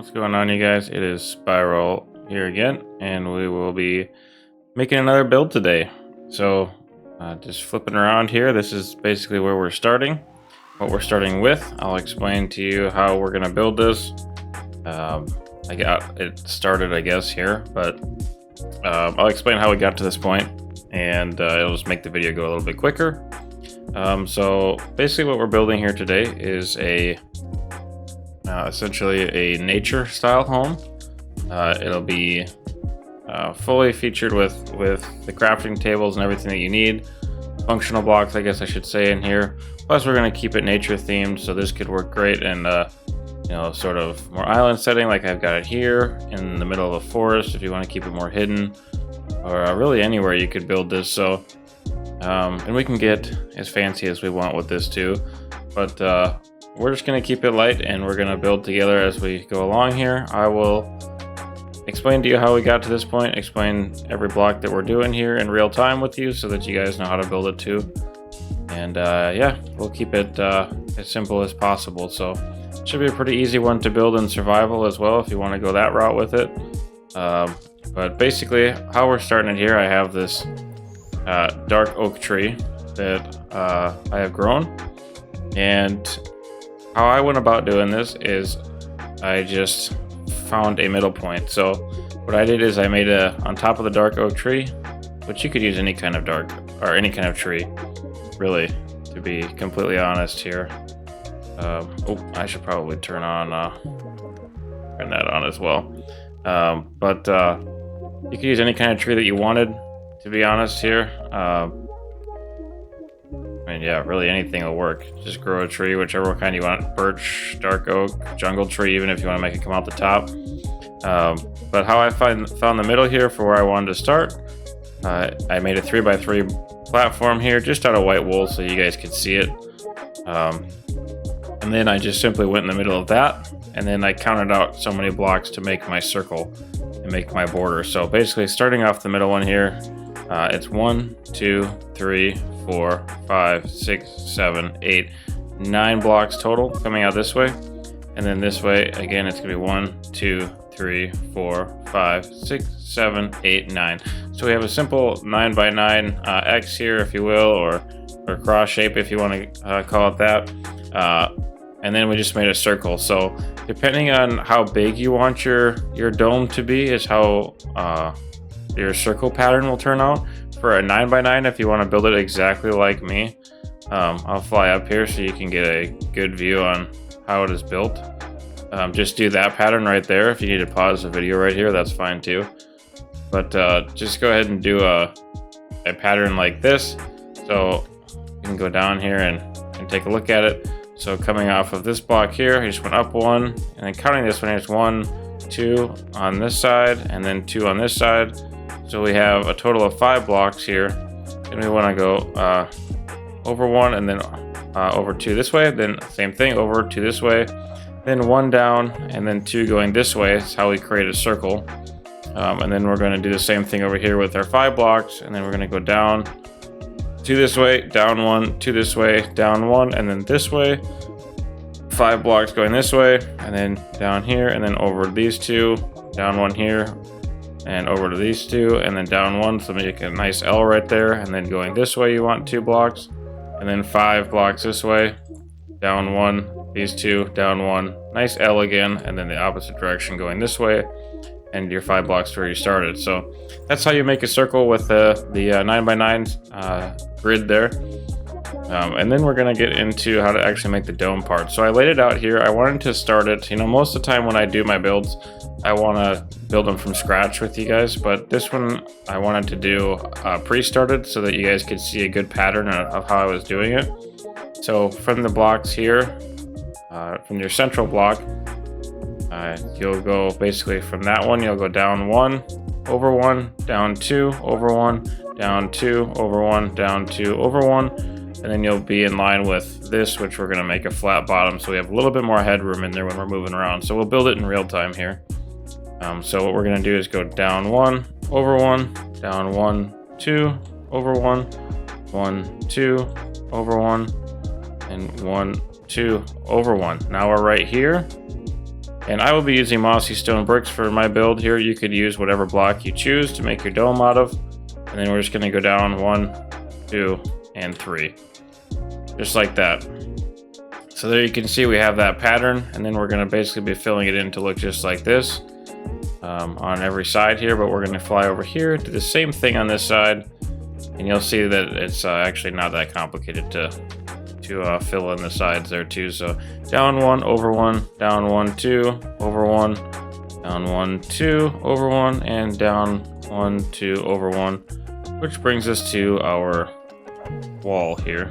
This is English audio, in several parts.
What's going on, you guys? It is Spiral here again, and we will be making another build today. So just flipping around here, this is basically where we're starting, what we're starting with. I'll explain to you how we're going to build this. I got it started, I guess, here, but I'll explain how we got to this point, and it'll just make the video go a little bit quicker. So basically what we're building here today is essentially a nature style home. It'll be fully featured with the crafting tables and everything that you need. Functional blocks, I guess I should say, in here. Plus we're going to keep it nature themed, so this could work great in sort of more island setting like I've got it here in the middle of a forest if you want to keep it more hidden, or really anywhere you could build this. So and we can get as fancy as we want with this too, but we're just going to keep it light and we're going to build together as we go along here. I will explain to you how we got to this point, explain every block that we're doing here in real time with you so that you guys know how to build it too. And yeah, we'll keep it as simple as possible. So it should be a pretty easy one to build in survival as well if you want to go that route with it. But basically how we're starting it here, I have this dark oak tree that I have grown, and how I went about doing this is I just found a middle point. So what I did is I made on top of the dark oak tree, which you could use any kind of dark or any kind of tree, really, to be completely honest here. Oh, I should probably turn that on as well. But you could use any kind of tree that you wanted, to be honest here. And yeah, really anything will work. Just grow a tree, whichever kind you want. Birch, dark oak, jungle tree, even if you want to make it come out the top. But how I found the middle here for where I wanted to start, I made a 3x3 platform here just out of white wool so you guys could see it. And then I just simply went in the middle of that, and then I counted out so many blocks to make my circle and make my border. So basically starting off the middle one here, it's 1, 2, 3, 4, 5, 6, 7, 8, 9 blocks total coming out this way. And then this way, again, it's gonna be 1, 2, 3, 4, 5, 6, 7, 8, 9. So we have a simple 9x9 X here, if you will, or cross shape if you want to call it that. And then we just made a circle. So depending on how big you want your dome to be is how your circle pattern will turn out. For a 9x9, if you want to build it exactly like me, I'll fly up here so you can get a good view on how it is built. Just do that pattern right there. If you need to pause the video right here, that's fine too. But just go ahead and do a pattern like this. So you can go down here and take a look at it. So coming off of this block here, I just went up 1, and then counting this one, here's 1, 2 on this side, and then 2 on this side. So we have a total of 5 blocks here. And we want to go over 1 and then over 2 this way, then same thing, over 2 this way, then 1 down, and then 2 going this way. That's how we create a circle. And then we're going to do the same thing over here with our 5 blocks, and then we're going to go down 2 this way, down 1, 2 this way, down 1, and then this way. 5 blocks going this way, and then down here, and then over these 2, down 1 here, and over to these 2, and then down 1, so make a nice L right there. And then going this way, you want 2 blocks, and then 5 blocks this way, down 1, these 2, down 1, nice L again, and then the opposite direction going this way, and your 5 blocks where you started. So that's how you make a circle with the 9x9 grid there. And then we're going to get into how to actually make the dome part. So I laid it out here. I wanted to start it, most of the time when I do my builds, I want to build them from scratch with you guys, but this one I wanted to do pre-started so that you guys could see a good pattern of how I was doing it. So from the blocks here, from your central block, you'll go basically from that one, you'll go down 1, over 1, down 2, over 1, down 2, over 1, down 2, over 1, and then you'll be in line with this, which we're going to make a flat bottom, so we have a little bit more headroom in there when we're moving around. So we'll build it in real time here. So what we're going to do is go down 1, over 1, down 1, 2, over 1, 1, 2, over 1, and 1, 2, over 1. Now we're right here. And I will be using mossy stone bricks for my build here. You could use whatever block you choose to make your dome out of. And then we're just gonna go down 1, 2, and 3. Just like that. So there you can see we have that pattern, and then we're gonna basically be filling it in to look just like this on every side here, but we're gonna fly over here, do the same thing on this side, and you'll see that it's actually not that complicated to fill in the sides there too. So down 1, over 1, down 1, 2, over 1, down 1, 2, over 1, and down 1, 2, over 1, which brings us to our wall here.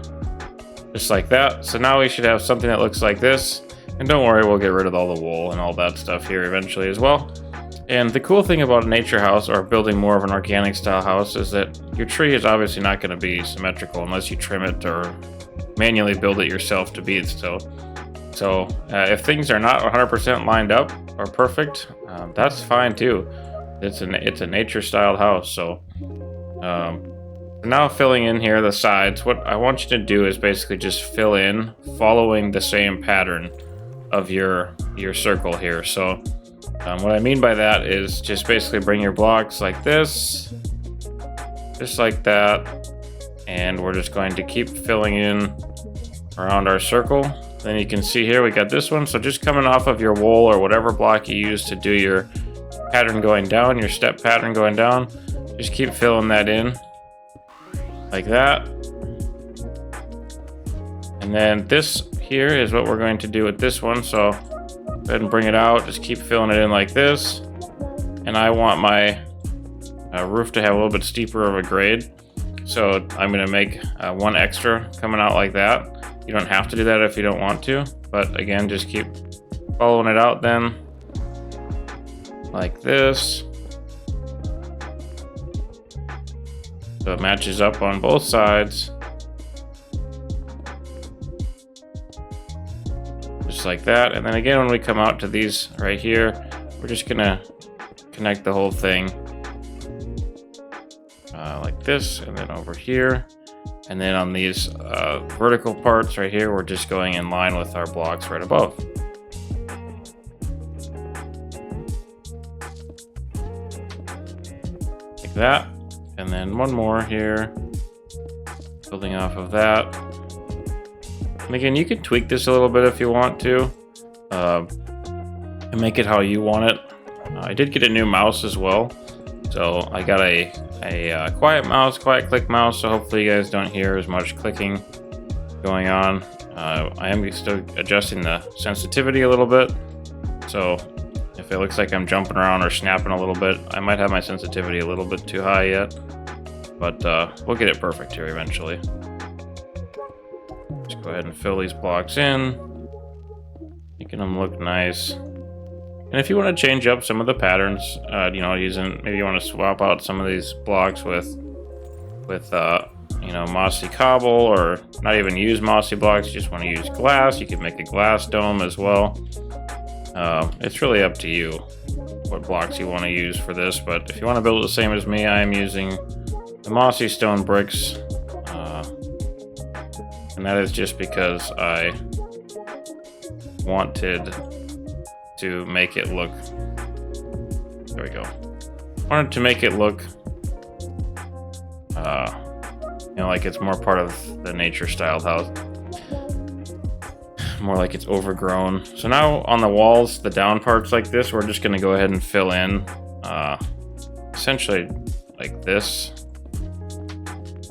Just like that. So now we should have something that looks like this. And don't worry, we'll get rid of all the wool and all that stuff here eventually as well. And the cool thing about a nature house, or building more of an organic style house, is that your tree is obviously not going to be symmetrical unless you trim it or manually build it yourself to be so. So if things are not 100% lined up or perfect, that's fine too. It's a nature style house. So now filling in here the sides, what I want you to do is basically just fill in following the same pattern of your circle here. So what I mean by that is just basically bring your blocks like this, just like that, and we're just going to keep filling in around our circle. Then you can see here we got this one. So just coming off of your wool or whatever block you use to do your pattern going down, your step pattern going down, just keep filling that in like that. And then this here is what we're going to do with this one. So go ahead and bring it out, just keep filling it in like this. And I want my roof to have a little bit steeper of a grade. So I'm gonna make one extra coming out like that. You don't have to do that if you don't want to, but again, just keep following it out then, like this. So it matches up on both sides. Just like that. And then again, when we come out to these right here, we're just gonna connect the whole thing like this, and then over here. And then on these vertical parts right here, we're just going in line with our blocks right above. Like that. And then one more here, building off of that. And again, you can tweak this a little bit if you want to, and make it how you want it. I did get a new mouse as well. So I got a quiet mouse, quiet click mouse, so hopefully you guys don't hear as much clicking going on. I am still adjusting the sensitivity a little bit. So if it looks like I'm jumping around or snapping a little bit, I might have my sensitivity a little bit too high yet. But we'll get it perfect here eventually. Just go ahead and fill these blocks in, making them look nice. And if you want to change up some of the patterns, you know, maybe you want to swap out some of these blocks with you know, mossy cobble, or not even use mossy blocks, you just want to use glass. You can make a glass dome as well. It's really up to you what blocks you want to use for this, but if you want to build it the same as me, I am using the mossy stone bricks, and that is just because I wanted to make it look, there we go, wanted to make it look you know, like it's more part of the nature styled house, more like it's overgrown. So now on the walls, the down parts like this, we're just going to go ahead and fill in essentially like this.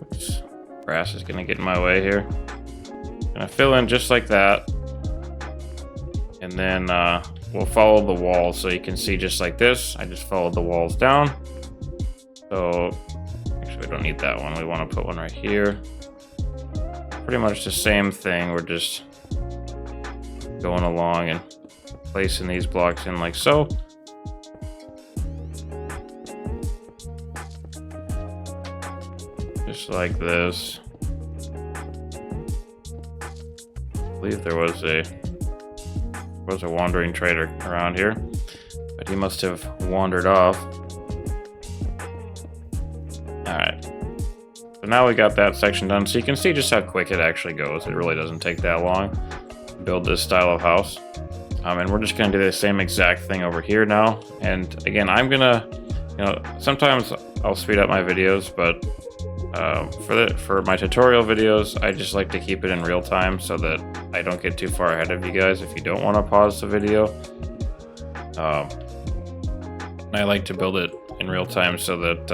Oops, grass is going to get in my way here. Gonna fill in just like that, and then we'll follow the walls. So you can see just like this, I just followed the walls down. So actually we don't need that one, we want to put one right here. Pretty much the same thing, we're just going along and placing these blocks in like so. Just like this. I believe there was a wandering trader around here, but he must have wandered off. Alright, so now we got that section done, so you can see just how quick it actually goes. It really doesn't take that long to build this style of house. And we're just gonna do the same exact thing over here now. And again, I'm gonna, sometimes I'll speed up my videos, but for my tutorial videos, I just like to keep it in real time so that I don't get too far ahead of you guys if you don't want to pause the video. I like to build it in real time so that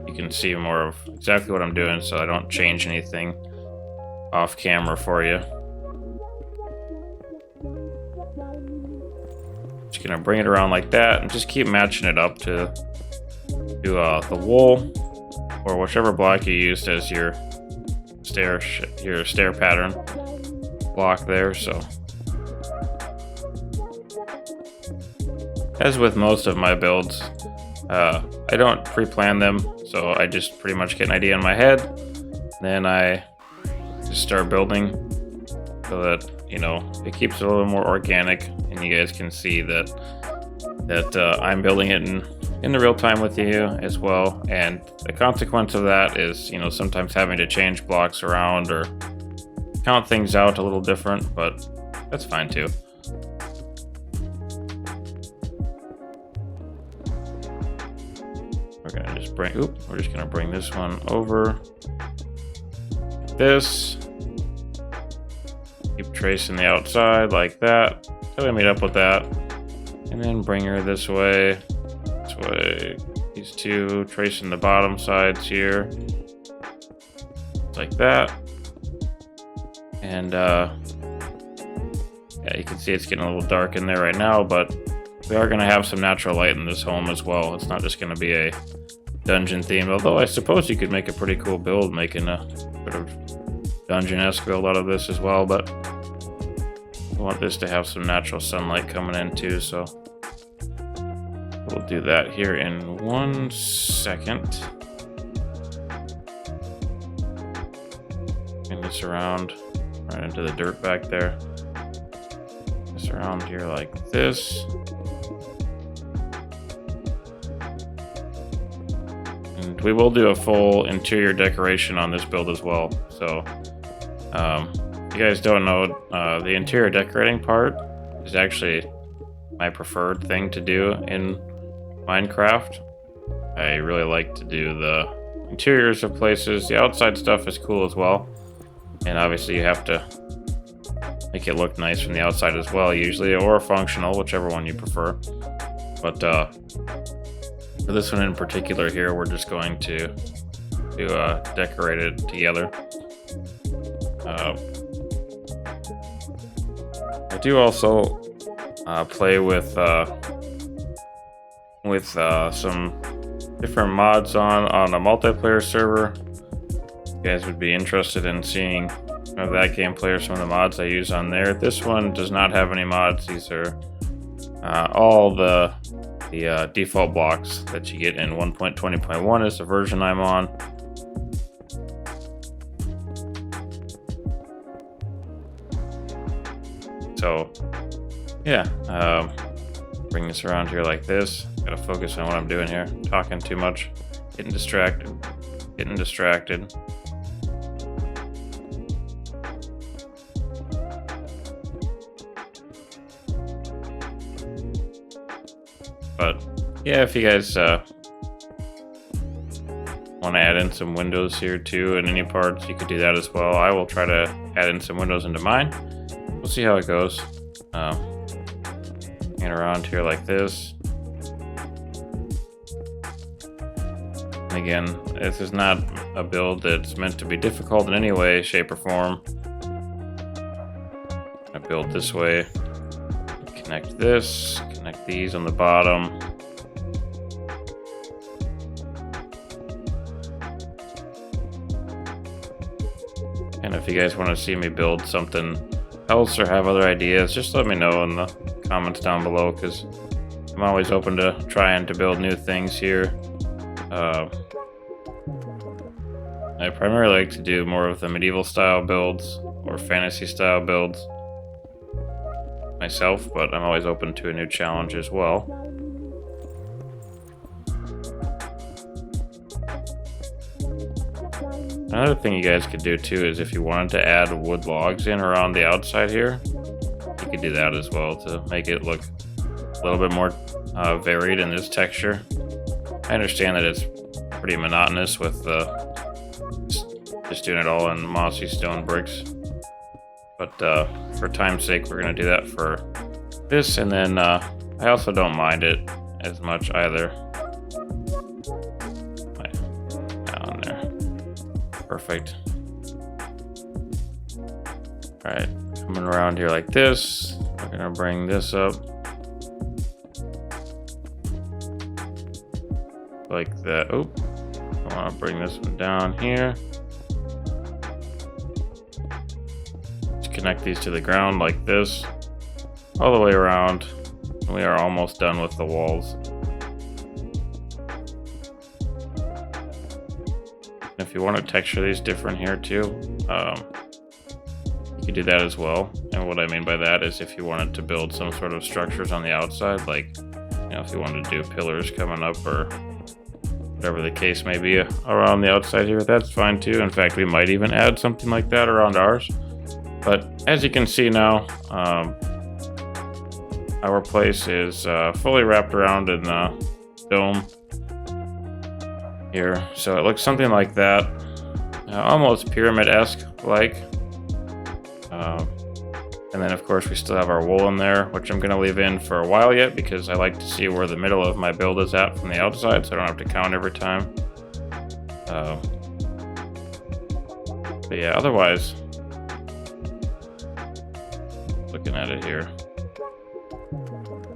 you can see more of exactly what I'm doing, so I don't change anything off camera for you. Just gonna bring it around like that and just keep matching it up to the wool or whichever block you used as your stair pattern block there. So as with most of my builds, I don't pre-plan them, so I just pretty much get an idea in my head, then I just start building so that it keeps it a little more organic, and you guys can see that I'm building it in the real time with you as well. And the consequence of that is sometimes having to change blocks around or count things out a little different, but that's fine too. We're just gonna bring this one over this. Keep tracing the outside like that till we meet up with that, and then bring her this way. These two, tracing the bottom sides here, like that. And yeah, you can see it's getting a little dark in there right now, but we are going to have some natural light in this home as well. It's not just going to be a dungeon theme, although I suppose you could make a pretty cool build making a sort of dungeon-esque build out of this as well, but I want this to have some natural sunlight coming in too, so we'll do that here in 1 second. Bring this around right into the dirt back there. This around here like this. And we will do a full interior decoration on this build as well. So, if you guys don't know, the interior decorating part is actually my preferred thing to do in Minecraft. I really like to do the interiors of places. The outside stuff is cool as well, and obviously you have to make it look nice from the outside as well, usually, or functional, whichever one you prefer. But for this one in particular here, we're just going to decorate it together. I do also play with some different mods on a multiplayer server. If you guys would be interested in seeing some of that gameplay or some of the mods I use on there. This one does not have any mods. These are all the default blocks that you get in 1.20.1 is the version I'm on. So yeah, bring this around here like this. Gotta focus on what I'm doing here. Talking too much, getting distracted. But yeah, if you guys want to add in some windows here too in any parts, you could do that as well. I will try to add in some windows into mine. We'll see how it goes. And around here like this. And again, this is not a build that's meant to be difficult in any way, shape, or form. I build this way. Connect this. Connect these on the bottom. And if you guys want to see me build something else or have other ideas, just let me know in the comments down below, because I'm always open to trying to build new things here. I primarily like to do more of the medieval style builds or fantasy style builds myself, but I'm always open to a new challenge as well. Another thing you guys could do too is if you wanted to add wood logs in around the outside here, you could do that as well to make it look a little bit more varied in this texture. I understand that it's pretty monotonous with just doing it all in mossy stone bricks, but for time's sake, we're going to do that for this, and then I also don't mind it as much either. Down there. Perfect. Alright, coming around here like this. We're going to bring this up. Like that. Oh, I want to bring this one down here. Just connect these to the ground like this. All the way around. We are almost done with the walls. If you want to texture these different here too, you could do that as well. And what I mean by that is if you wanted to build some sort of structures on the outside, like, you know, if you wanted to do pillars coming up or whatever the case may be around the outside here, that's fine too. In fact, we might even add something like that around ours. But as you can see now, our place is fully wrapped around in the dome here. So it looks something like that, almost pyramid-esque like. And then of course we still have our wool in there, which I'm going to leave in for a while yet because I like to see where the middle of my build is at from the outside, so I don't have to count every time. But yeah, otherwise, looking at it here,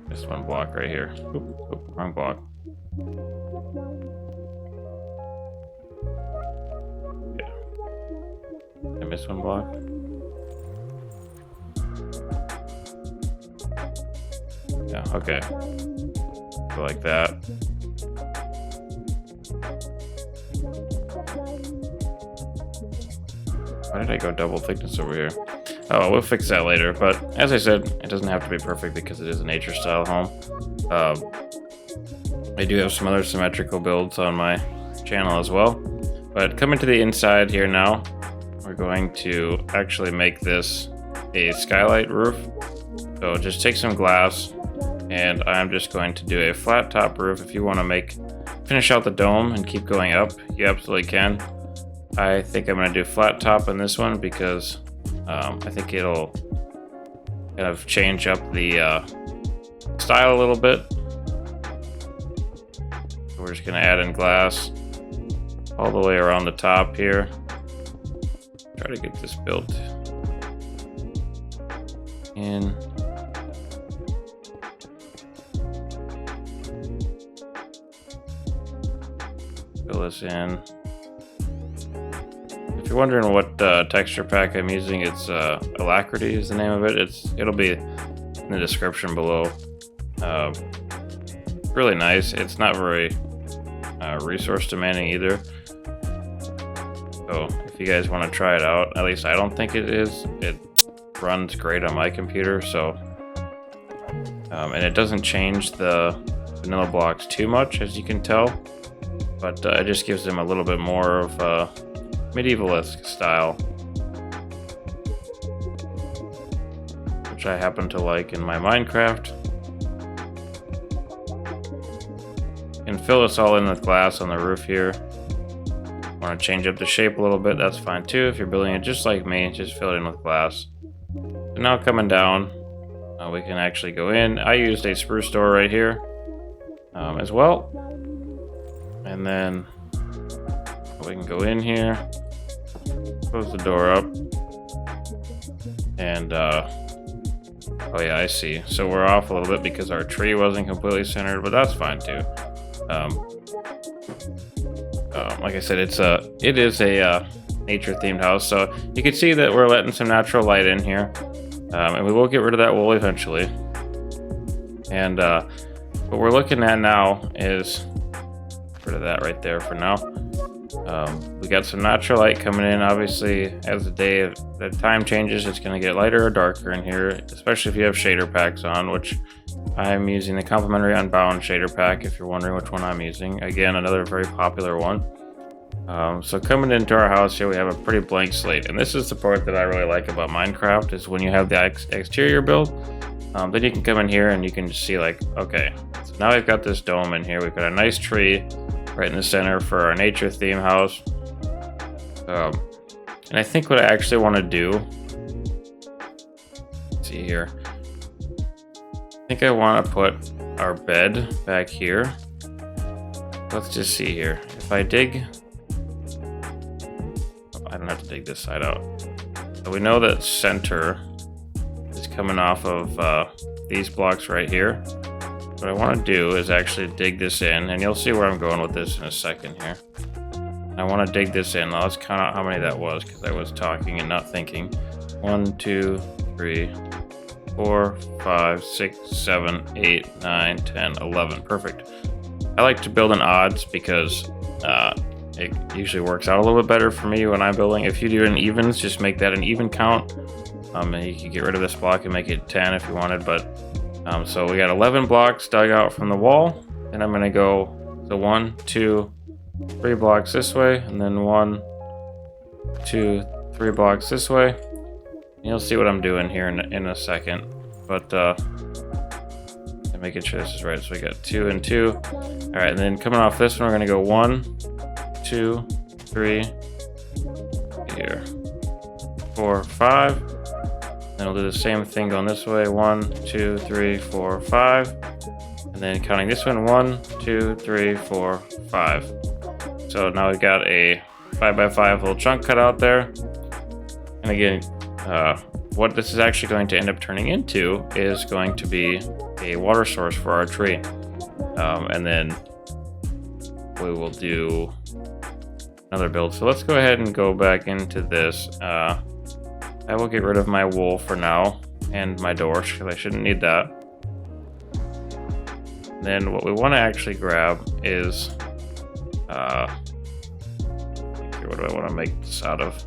this one block right here. Oop, wrong block. Yeah. I missed one block. Yeah, okay. So like that. Why did I go double thickness over here? Oh, we'll fix that later, but as I said, it doesn't have to be perfect because it is a nature style home. I do have some other symmetrical builds on my channel as well, but coming to the inside here now, we're going to actually make this a skylight roof. So just take some glass, and I'm just going to do a flat top roof. If you want to finish out the dome and keep going up, you absolutely can. I think I'm going to do flat top on this one because I think it'll kind of change up the style a little bit. So we're just going to add in glass all the way around the top here. Try to get this built in. Fill this in. If you're wondering what texture pack I'm using, it's Alacrity is the name of it. It'll be in the description below. Really nice. It's not very resource demanding either. So if you guys want to try it out, at least I don't think it is. It runs great on my computer. So and it doesn't change the vanilla blocks too much, as you can tell. But it just gives them a little bit more of a medieval-esque style, which I happen to like in my Minecraft. And fill this all in with glass on the roof here. Want to change up the shape a little bit, that's fine too. If you're building it just like me, just fill it in with glass. So now coming down, we can actually go in. I used a spruce door right here as well. And then we can go in here, close the door up, and oh yeah, I see. So we're off a little bit because our tree wasn't completely centered, but that's fine too. Like I said, it is a nature themed house, so you can see that we're letting some natural light in here, and we will get rid of that wool eventually. And what we're looking at now is rid of that right there for now. We got some natural light coming in. Obviously, as the time changes, it's going to get lighter or darker in here, especially if you have shader packs on, which I'm using the Complementary Unbound shader pack, if you're wondering which one I'm using. Again, another very popular one. So coming into our house here, we have a pretty blank slate, and this is the part that I really like about Minecraft, is when you have the exterior build, then you can come in here and you can just see like, okay, so now we've got this dome in here, we've got a nice tree right in the center for our nature theme house. And I think what I actually want to do, let's see here, I think I want to put our bed back here. Let's just see here. If I dig, I don't have to dig this side out. So we know that center is coming off of these blocks right here. What I want to do is actually dig this in, and you'll see where I'm going with this in a second here. I want to dig this in. Now let's count out how many that was, because I was talking and not thinking. 1, 2, 3, 4, 5, 6, 7, 8, 9, 10, 11. Perfect. I like to build in odds because it usually works out a little bit better for me when I'm building. If you do in evens, just make that an even count. And you can get rid of this block and make it 10 if you wanted. But so we got 11 blocks dug out from the wall, and I'm going to go so 1, 2, 3 blocks this way, and then 1, 2, 3 blocks this way. And you'll see what I'm doing here in a second, but I'm making sure this is right. So we got 2 and 2. All right, and then coming off this one, we're gonna go 1, 2, 3, here, 4, 5. Then we'll do the same thing going this way. 1, 2, 3, 4, 5. And then counting this one, 1, 2, 3, 4, 5. So now we've got a 5x5 little chunk cut out there. And again, what this is actually going to end up turning into is going to be a water source for our tree. And then we will do another build. So let's go ahead and go back into this. I will get rid of my wool for now and my doors, because I shouldn't need that. Then what we want to actually grab is what do I want to make this out of?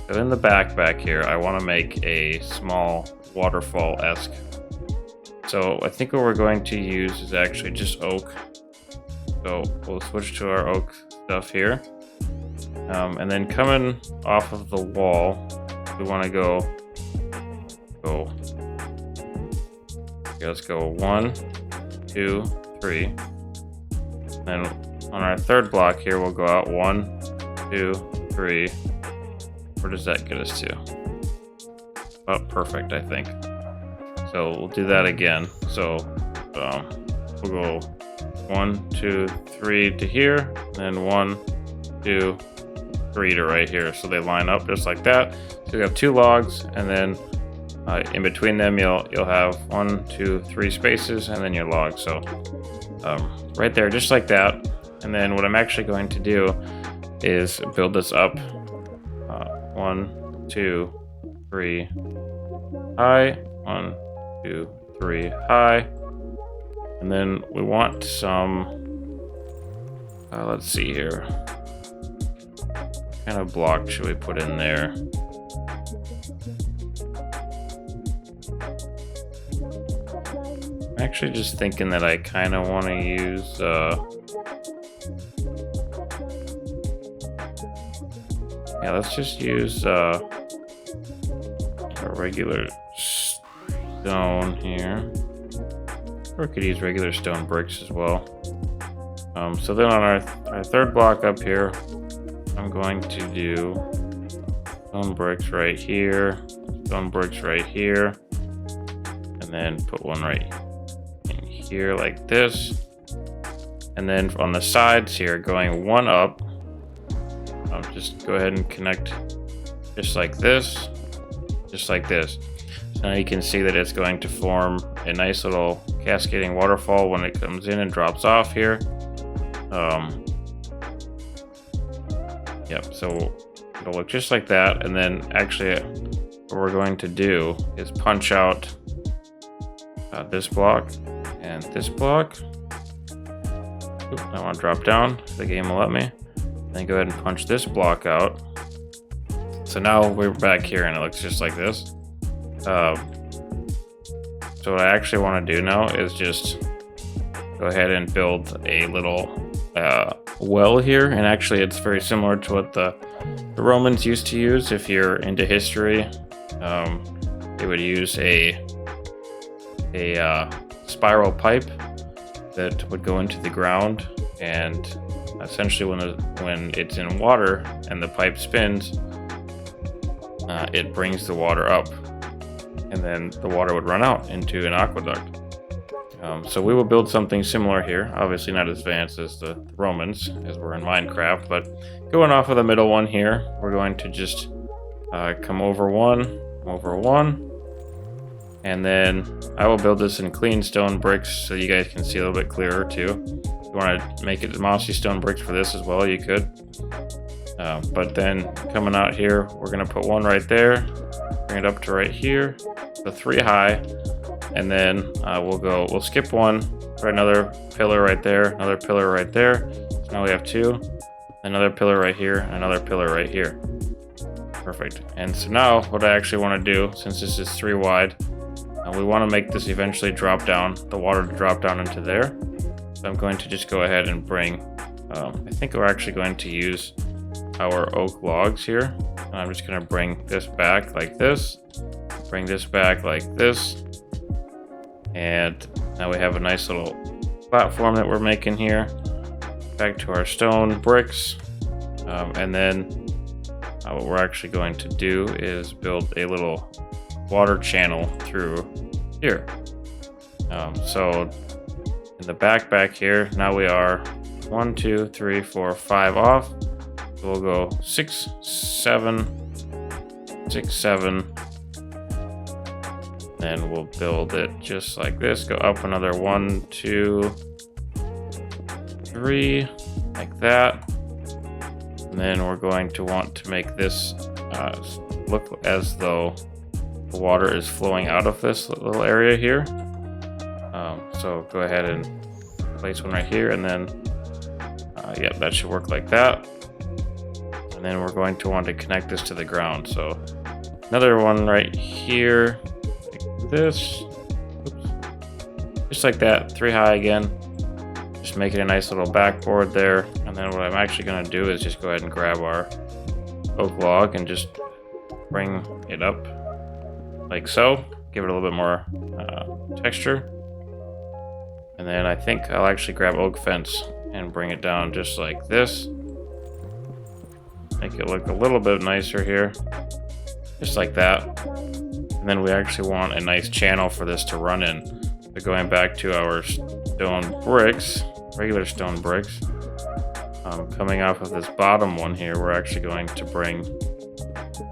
So in the back here, I want to make a small waterfall-esque. So I think what we're going to use is actually just oak. So we'll switch to our oak stuff here. And then coming off of the wall, we want to go. Okay, let's go 1, 2, 3. Then on our third block here, we'll go out 1, 2, 3. Where does that get us to? Oh, perfect, I think. So we'll do that again. So we'll go 1, 2, 3 to here, then 1, 2, 3 to right here. So they line up just like that. So we have 2 logs, and then in between them you'll have 1, 2, 3 spaces, and then your log. So right there, just like that. And then what I'm actually going to do is build this up 1, 2, 3 high, 1, 2, 3 high, and then we want some let's see here, what kind of block should we put in there? I'm actually just thinking that I kind of want to use yeah, let's just use a regular stone here. Or we could use regular stone bricks as well. So then on our third block up here, I'm going to do stone bricks right here, stone bricks right here, and then put one right in here like this. And then on the sides here, going one up, I'll just go ahead and connect just like this, just like this. So now you can see that it's going to form a nice little cascading waterfall when it comes in and drops off here. Yep, so it'll look just like that. And then actually what we're going to do is punch out this block and this block. Oop, I want to drop down, the game will let me. Then go ahead and punch this block out. So now we're back here and it looks just like this. So what I actually want to do now is just go ahead and build a little well here, and actually it's very similar to what the Romans used to use. If you're into history, they would use a spiral pipe that would go into the ground, and essentially when it's in water and the pipe spins, it brings the water up, and then the water would run out into an aqueduct. So we will build something similar here, obviously not as advanced as the Romans, as we're in Minecraft, but going off of the middle one here, we're going to just come over one, and then I will build this in clean stone bricks so you guys can see a little bit clearer too. If you want to make it mossy stone bricks for this as well, you could. But then coming out here, we're going to put one right there, bring it up to right here, so 3 high, and then we'll skip one, put another pillar right there, another pillar right there. So now we have 2, another pillar right here, another pillar right here. Perfect. And so now what I actually want to do, since this is 3 wide, we want to make this eventually drop down, the water to drop down into there. So I'm going to just go ahead and bring, I think we're actually going to use our oak logs here. And I'm just going to bring this back like this, bring this back like this, and now we have a nice little platform that we're making here. Back to our stone bricks, and then what we're actually going to do is build a little water channel through here. So in the back here, now we are 1, 2, 3, 4, 5 off. So we'll go 6, 7, 6, 7. Then we'll build it just like this. Go up another 1, 2, 3, like that. And then we're going to want to make this look as though the water is flowing out of this little area here. So go ahead and place one right here, and then yep, that should work like that. And then we're going to want to connect this to the ground. So another one right here, like this. Oops. Just like that, 3 high again. Just make it a nice little backboard there. And then what I'm actually going to do is just go ahead and grab our oak log and just bring it up like so. Give it a little bit more texture. And then I think I'll actually grab oak fence and bring it down just like this. Make it look a little bit nicer here. Just like that. And then we actually want a nice channel for this to run in. So going back to our stone bricks, regular stone bricks, coming off of this bottom one here, we're actually going to bring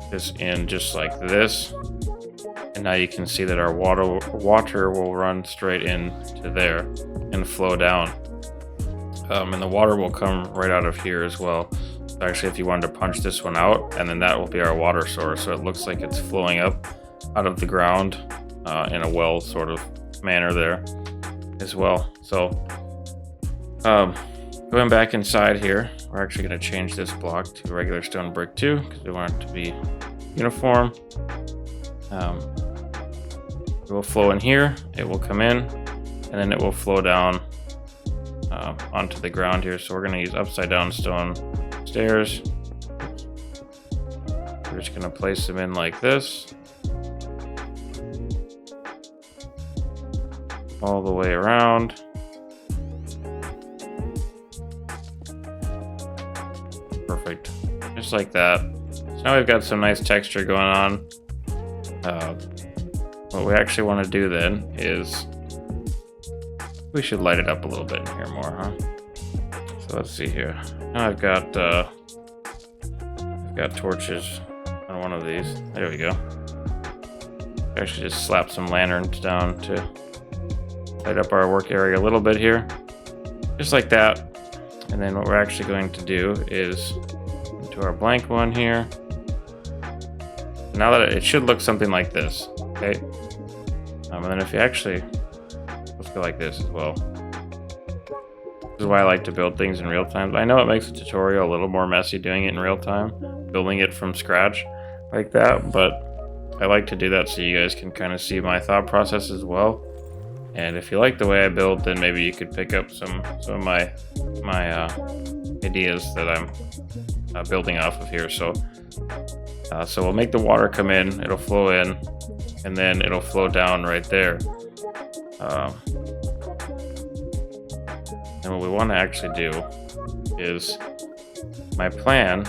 this in just like this. And now you can see that our water will run straight into there and flow down. And the water will come right out of here as well. So actually, if you wanted to punch this one out, and then that will be our water source. So it looks like it's flowing up out of the ground in a well sort of manner there as well. So going back inside here, we're actually going to change this block to regular stone brick 2 because we want it to be uniform. It will flow in here, it will come in, and then it will flow down onto the ground here. So we're going to use upside down stone stairs. We're just going to place them in like this, all the way around. Perfect, just like that. So now we've got some nice texture going on. What we actually want to do then is we should light it up a little bit in here more, huh? So let's see here. Now I've got torches on one of these. There we go. Actually just slap some lanterns down to light up our work area a little bit here. Just like that. And then what we're actually going to do is into our blank one here. Now that it should look something like this, okay? And then if you actually, let's go like this as well. This is why I like to build things in real time. I know it makes the tutorial a little more messy doing it in real time, building it from scratch like that, but I like to do that so you guys can kind of see my thought process as well. And if you like the way I build, then maybe you could pick up some of my ideas that I'm building off of here. So we'll make the water come in, it'll flow in, and then it'll flow down right there. And what we want to actually do is, my plan,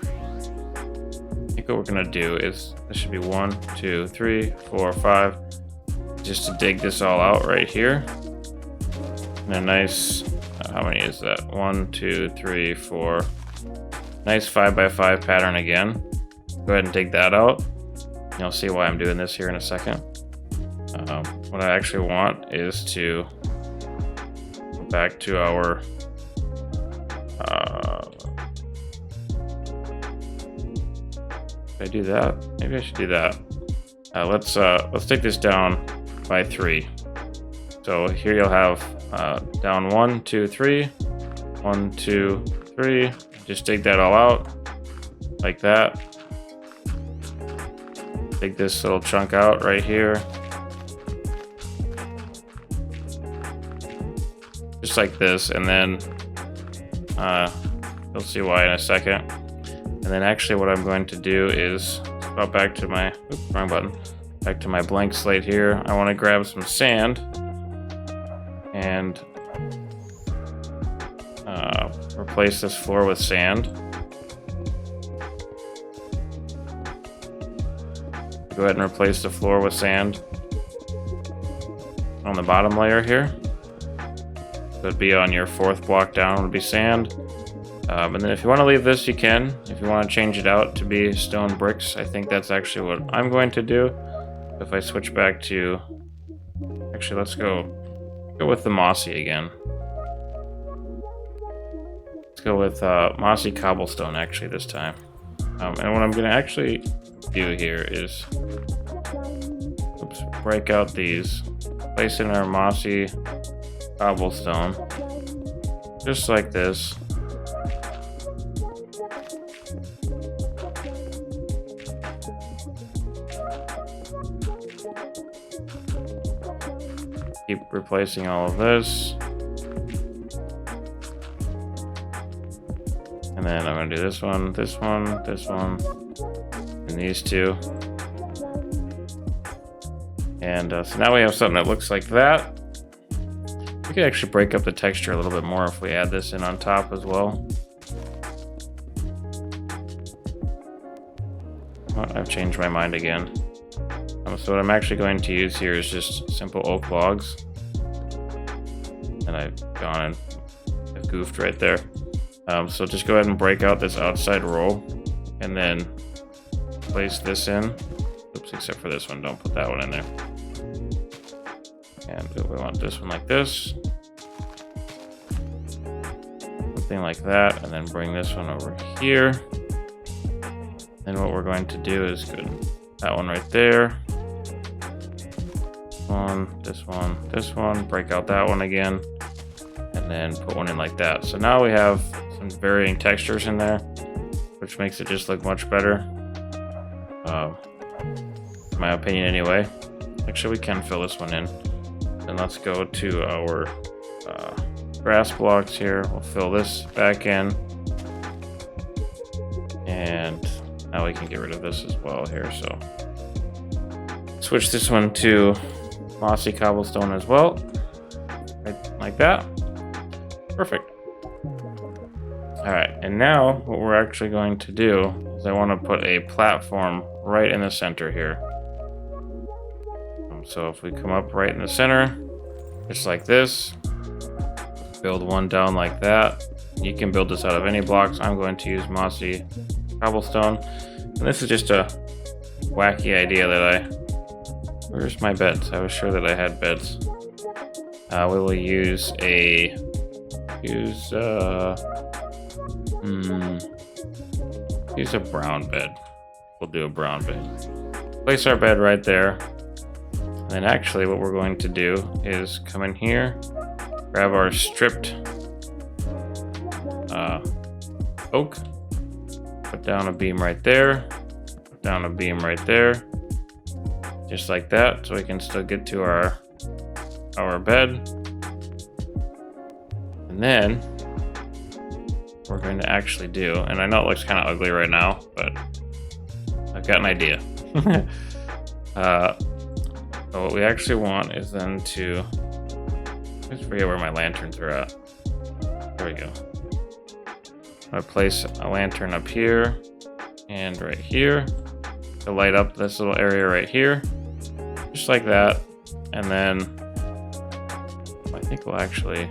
I think what we're gonna do is, this should be 1, 2, 3, 4, 5, just to dig this all out right here. And a nice, how many is that? 1, 2, 3, 4. Nice 5x5 pattern again. Go ahead and dig that out. You'll see why I'm doing this here in a second. What I actually want is to go back to our should I do that? Maybe I should do that. Let's take this down by 3. So here you'll have down 1, 2, 3, 1, 2, 3. Just dig that all out like that. Take this little chunk out right here, just like this, and then you'll see why in a second. And then actually what I'm going to do is go back to my, wrong button, back to my blank slate here. I want to grab some sand and replace this floor with sand. Go ahead and replace the floor with sand on the bottom layer here. So it'd be on your 4th block down would be sand. And then if you want to leave this, you can. If you want to change it out to be stone bricks, I think that's actually what I'm going to do. If I switch back to, actually let's go with the mossy again. Let's go with mossy cobblestone actually this time. And what I'm going to actually do here is, break out these, place in our mossy cobblestone, just like this. Keep replacing all of this. And then I'm going to do this one, this one, this one, and these two. And so now we have something that looks like that. We could actually break up the texture a little bit more if we add this in on top as well. Oh, I've changed my mind again. So what I'm actually going to use here is just simple oak logs. And I've gone and I've goofed right there. So just go ahead and break out this outside row and then place this in. Oops, except for this one, don't put that one in there. And we want this one like this. Something like that, and then bring this one over here. Then what we're going to do is that one right there. This one, break out that one again, and then put one in like that. So now we have some varying textures in there, which makes it just look much better. In my opinion anyway. Actually, we can fill this one in. And let's go to our grass blocks here. We'll fill this back in. And now we can get rid of this as well here. So switch this one to mossy cobblestone as well. Right, like that. Perfect. Alright, and now what we're actually going to do is I want to put a platform right in the center here. So if we come up right in the center, just like this, build one down like that. You can build this out of any blocks. I'm going to use mossy cobblestone. And this is just a wacky idea that where's my beds? I was sure that I had beds. We will use a brown bed. We'll do a brown bed. Place our bed right there. And then actually what we're going to do is come in here, grab our stripped oak, put down a beam right there, put down a beam right there, just like that, so we can still get to our bed. And then we're going to actually do, and I know it looks kind of ugly right now, but I've got an idea. So what we actually want is then to, I just forget where my lanterns are at. There we go. I'm gonna place a lantern up here and right here to light up this little area right here, just like that. And then I think we'll actually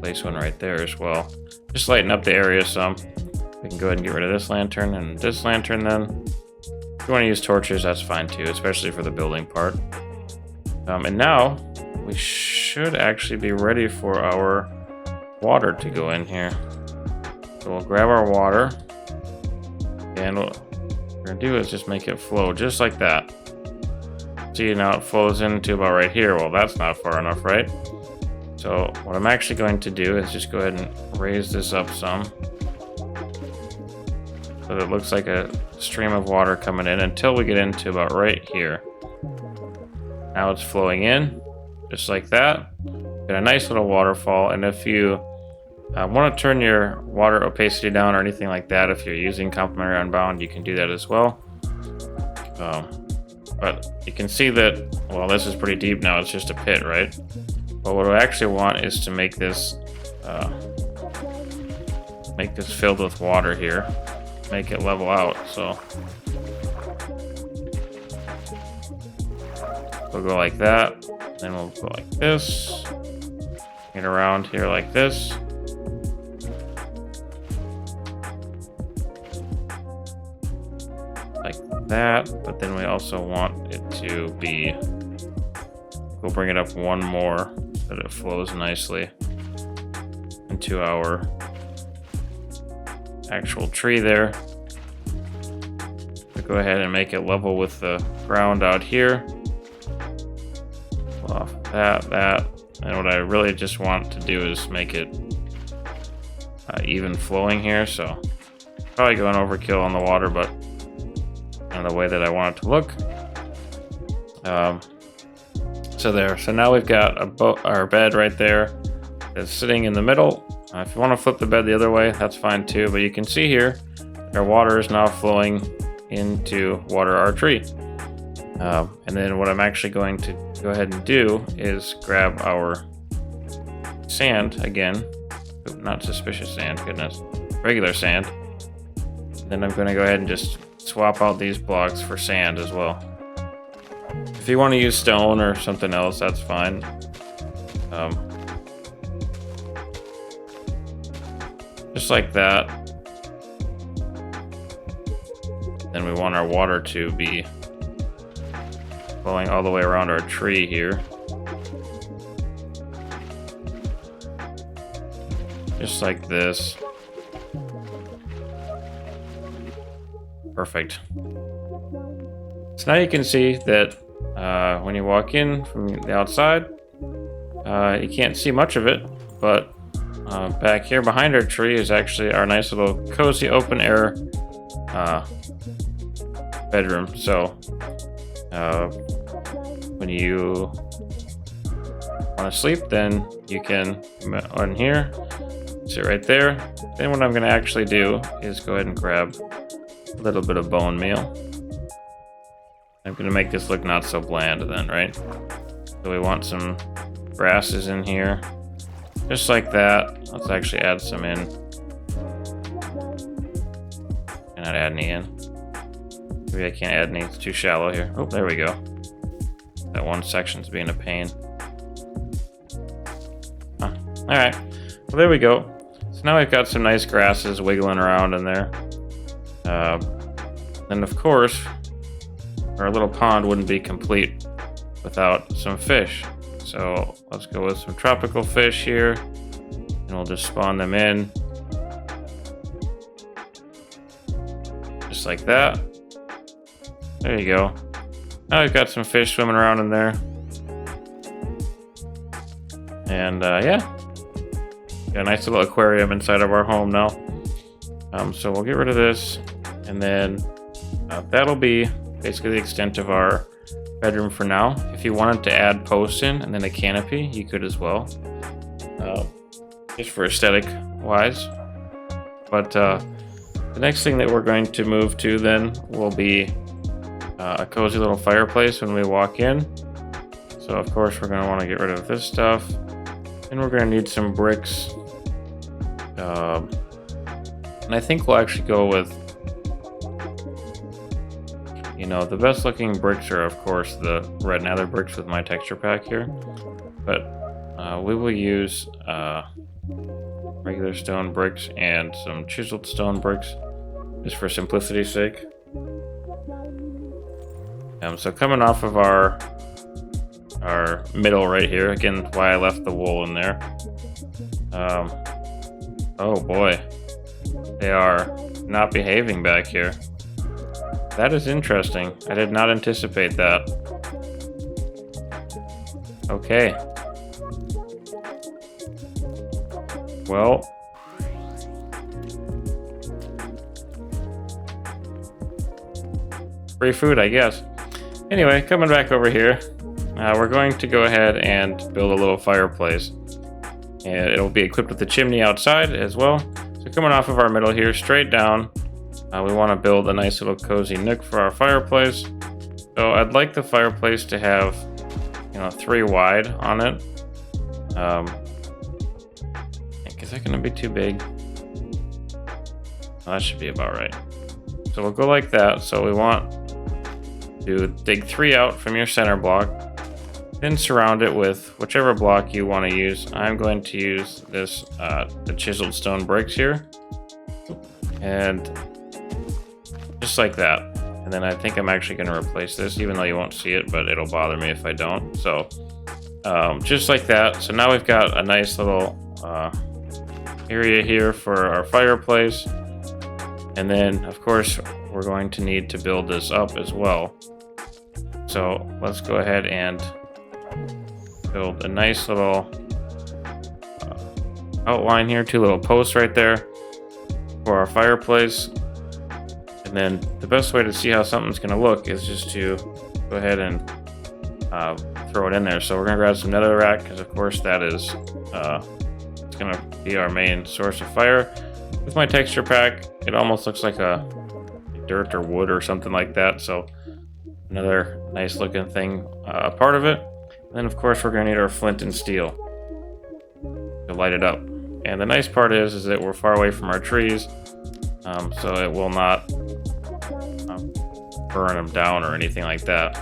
place one right there as well. Just lighten up the area some. We can go ahead and get rid of this lantern and this lantern then. If you want to use torches, that's fine too, especially for the building part. And now we should actually be ready for our water to go in here. So we'll grab our water, and what we're gonna do is just make it flow just like that. See, now it flows into about right here. Well, that's not far enough, right? So what I'm actually going to do is just go ahead and raise this up some, so that it looks like a stream of water coming in until we get into about right here. Now it's flowing in, just like that. Got a nice little waterfall, and if you want to turn your water opacity down or anything like that, if you're using Complementary Unbound, you can do that as well. But you can see that, well, this is pretty deep now, it's just a pit, right? But what I actually want is to make this filled with water here. Make it level out, so we'll go like that, then we'll go like this, get around here like this, like that. But then we also want it to be, we'll bring it up one more so that it flows nicely into our actual tree there. We'll go ahead and make it level with the ground out here. Pull off that, and what I really just want to do is make it even flowing here. So probably going overkill on the water, but in the way that I want it to look. So there. So now we've got our bed right there. It's sitting in the middle. If you want to flip the bed the other way, that's fine too. But you can see here, our water is now flowing into water our tree. And then what I'm actually going to go ahead and do is grab our sand again. Oop, not suspicious sand, goodness. Regular sand. Then I'm going to go ahead and just swap out these blocks for sand as well. If you want to use stone or something else, that's fine. Just like that. Then we want our water to be flowing all the way around our tree here. Just like this. Perfect. So now you can see that when you walk in from the outside, you can't see much of it, but back here behind our tree is actually our nice little cozy open air bedroom. So when you want to sleep, then you can come on here, sit right there. Then what I'm going to actually do is go ahead and grab a little bit of bone meal. I'm going to make this look not so bland then, right? So we want some grasses in here. Just like that. Let's actually add some in. Cannot add any in. Maybe I can't add any. It's too shallow here. Oh, there we go. That one section's being a pain. Huh. Alright. Well, there we go. So now we've got some nice grasses wiggling around in there. Then, of course, our little pond wouldn't be complete without some fish. So let's go with some tropical fish here, and we'll just spawn them in. Just like that. There you go. Now we've got some fish swimming around in there. And yeah, got a nice little aquarium inside of our home now. So we'll get rid of this, and then that'll be basically the extent of our bedroom for now. If you wanted to add posts in and then a canopy, you could as well, just for aesthetic wise. But the next thing that we're going to move to then will be a cozy little fireplace when we walk in. So of course we're going to want to get rid of this stuff, and we're going to need some bricks. And I think we'll actually go with, you know, the best looking bricks are of course the red nether bricks with my texture pack here, but we will use regular stone bricks and some chiseled stone bricks just for simplicity's sake. So coming off of our middle right here, again why I left the wool in there. Oh boy, they are not behaving back here. That is interesting. I did not anticipate that. Okay. Well, free food, I guess. Anyway, coming back over here, we're going to go ahead and build a little fireplace. And it'll be equipped with the chimney outside as well. So coming off of our middle here, straight down, we want to build a nice little cozy nook for our fireplace. So I'd like the fireplace to have, you know, 3 wide on it. Is that going to be too big? Well, that should be about right. So we'll go like that. So we want to dig 3 out from your center block, then surround it with whichever block you want to use. I'm going to use this, the chiseled stone bricks here, and just like that. And then I think I'm actually going to replace this, even though you won't see it, but it'll bother me if I don't. So just like that. So now we've got a nice little area here for our fireplace. And then of course we're going to need to build this up as well. So let's go ahead and build a nice little outline here, 2 little posts right there for our fireplace. And then the best way to see how something's going to look is just to go ahead and throw it in there. So we're going to grab some netherrack, because of course that is it's going to be our main source of fire. With my texture pack, it almost looks like a dirt or wood or something like that. So another nice looking thing, a part of it. And then of course we're going to need our flint and steel to light it up. And the nice part is that we're far away from our trees, so it will not burn them down or anything like that.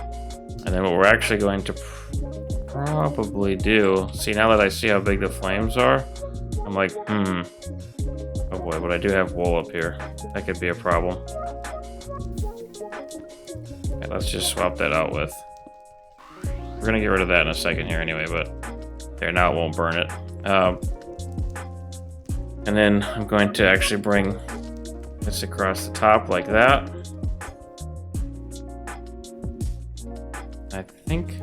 And then what we're actually going to probably do, see, now that I see how big the flames are, I'm like, oh boy, but I do have wool up here. That could be a problem. Okay, let's just swap that out with, we're gonna get rid of that in a second here anyway, but there, now it won't burn it. And then I'm going to actually bring this across the top like that. I think,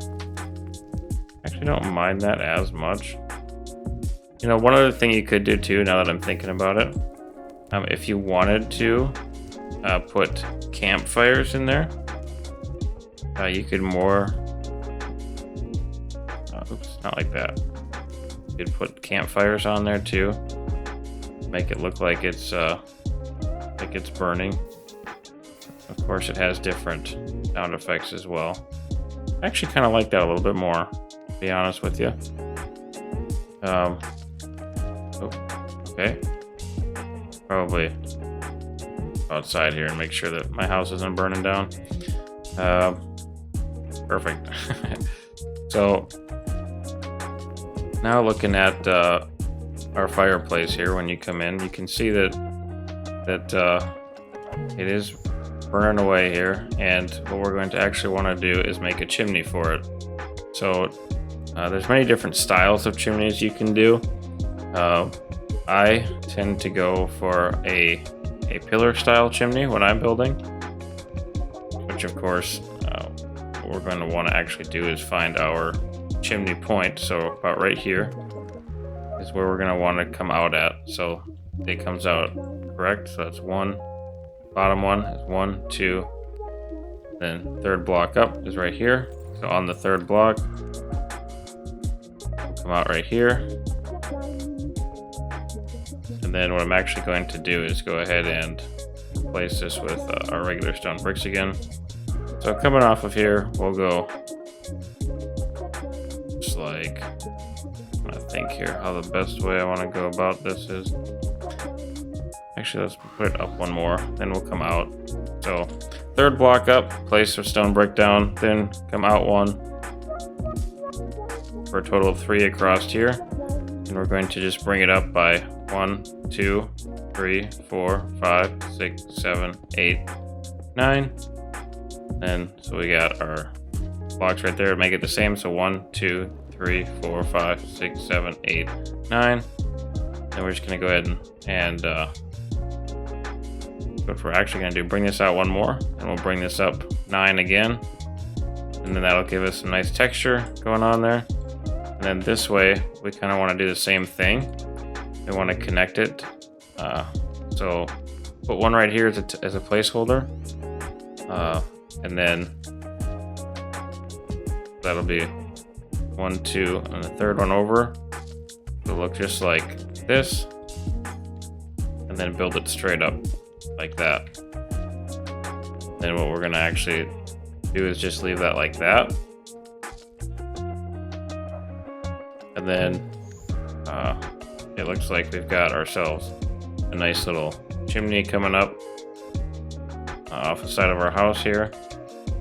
actually don't mind that as much. You know, one other thing you could do too, now that I'm thinking about it, if you wanted to put campfires in there, you could more, oops, not like that. You could put campfires on there too, make it look like it's burning. Of course, it has different sound effects as well. I actually kind of like that a little bit more, to be honest with you. Oh, okay. Probably outside here and make sure that my house isn't burning down. Perfect. So now looking at our fireplace here, when you come in, you can see that it is burning away here, and what we're going to actually want to do is make a chimney for it. So there's many different styles of chimneys you can do. I tend to go for a pillar style chimney when I'm building, which of course what we're going to want to actually do is find our chimney point. So about right here is where we're going to want to come out at, so it comes out correct. So that's one, bottom one is 1, 2, Then third block up is right here. So on the third block, we'll come out right here. And then what I'm actually going to do is go ahead and replace this with our regular stone bricks again. So coming off of here, we'll go just like, I think here how the best way I want to go about this is. Actually, let's put it up one more, then we'll come out. So third block up, place our stone brick down, then come out one for a total of 3 across here. And we're going to just bring it up by 1, 2, 3, 4, 5, 6, 7, 8, 9. And so we got our blocks right there, make it the same. So 1, 2, 3, 4, 5, 6, 7, 8, 9. Then we're just gonna go ahead and what we're actually going to do, bring this out one more, and we'll bring this up 9 again, and then that'll give us some nice texture going on there. And then this way we kind of want to do the same thing. We want to connect it, so put one right here as a placeholder, and then that'll be 1, 2, and the third one over. It'll look just like this, and then build it straight up like that. Then what we're gonna actually do is just leave that like that. And then it looks like we've got ourselves a nice little chimney coming up off the side of our house here.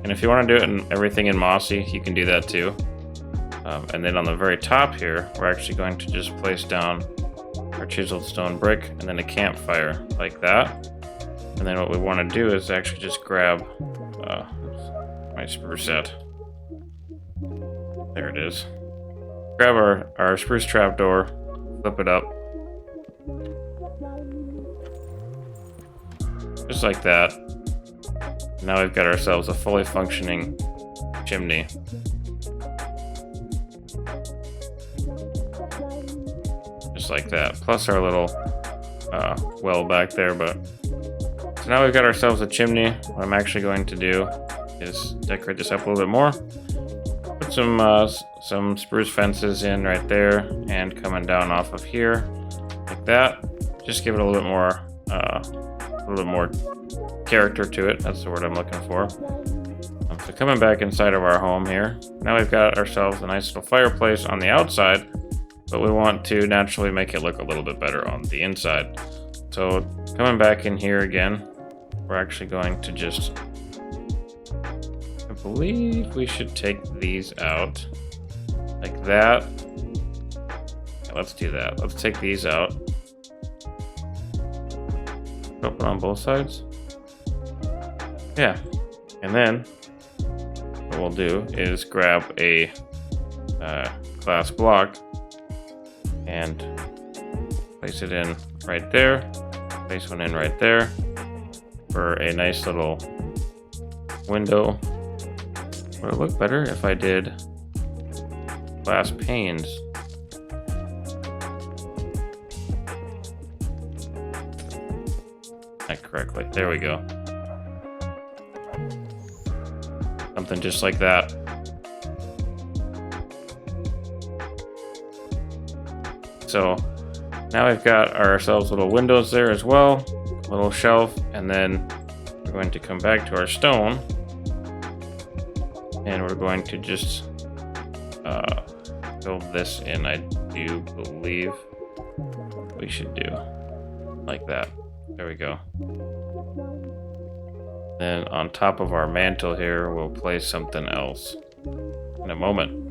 And if you want to do it in everything in mossy, you can do that too. And then on the very top here, we're actually going to just place down our chiseled stone brick and then a campfire like that. And then what we want to do is actually just grab my spruce set. There it is. Grab our spruce trapdoor, flip it up. Just like that. Now we've got ourselves a fully functioning chimney. Just like that. Plus our little well back there, but so now we've got ourselves a chimney. What I'm actually going to do is decorate this up a little bit more. Put some spruce fences in right there and coming down off of here like that. Just give it a little bit more character to it. That's the word I'm looking for. So coming back inside of our home here, now we've got ourselves a nice little fireplace on the outside, but we want to naturally make it look a little bit better on the inside. So coming back in here again, we're actually going to just, I believe we should take these out like that. Yeah, let's do that. Let's take these out. Open on both sides. Yeah, and then what we'll do is grab a glass block and place it in right there. Place one in right there for a nice little window. Would it look better if I did glass panes? Not correctly. There we go. Something just like that. So now we've got ourselves little windows there as well, a little shelf, and then we're going to come back to our stone and we're going to just build this in. I do believe we should do like that. There we go. Then on top of our mantle here, we'll place something else in a moment.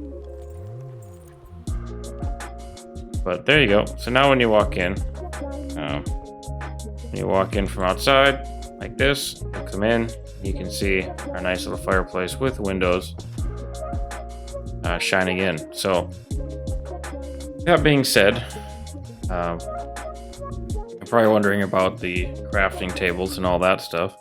But there you go. So now when you walk in from outside like this, you come in, you can see our nice little fireplace with windows shining in. So that being said, you're probably wondering about the crafting tables and all that stuff.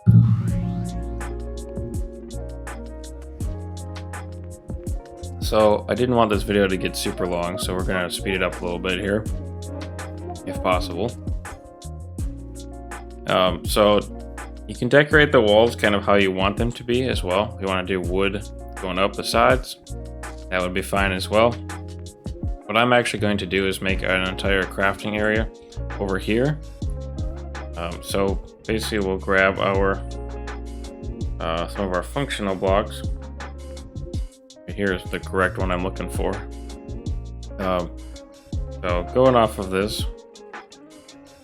So I didn't want this video to get super long, so we're gonna speed it up a little bit here, if possible. So You can decorate the walls kind of how you want them to be as well. If you want to do wood going up the sides, that would be fine as well. What I'm actually going to do is make an entire crafting area over here. So basically we'll grab our some of our functional blocks. Here's the correct one I'm looking for. So going off of this,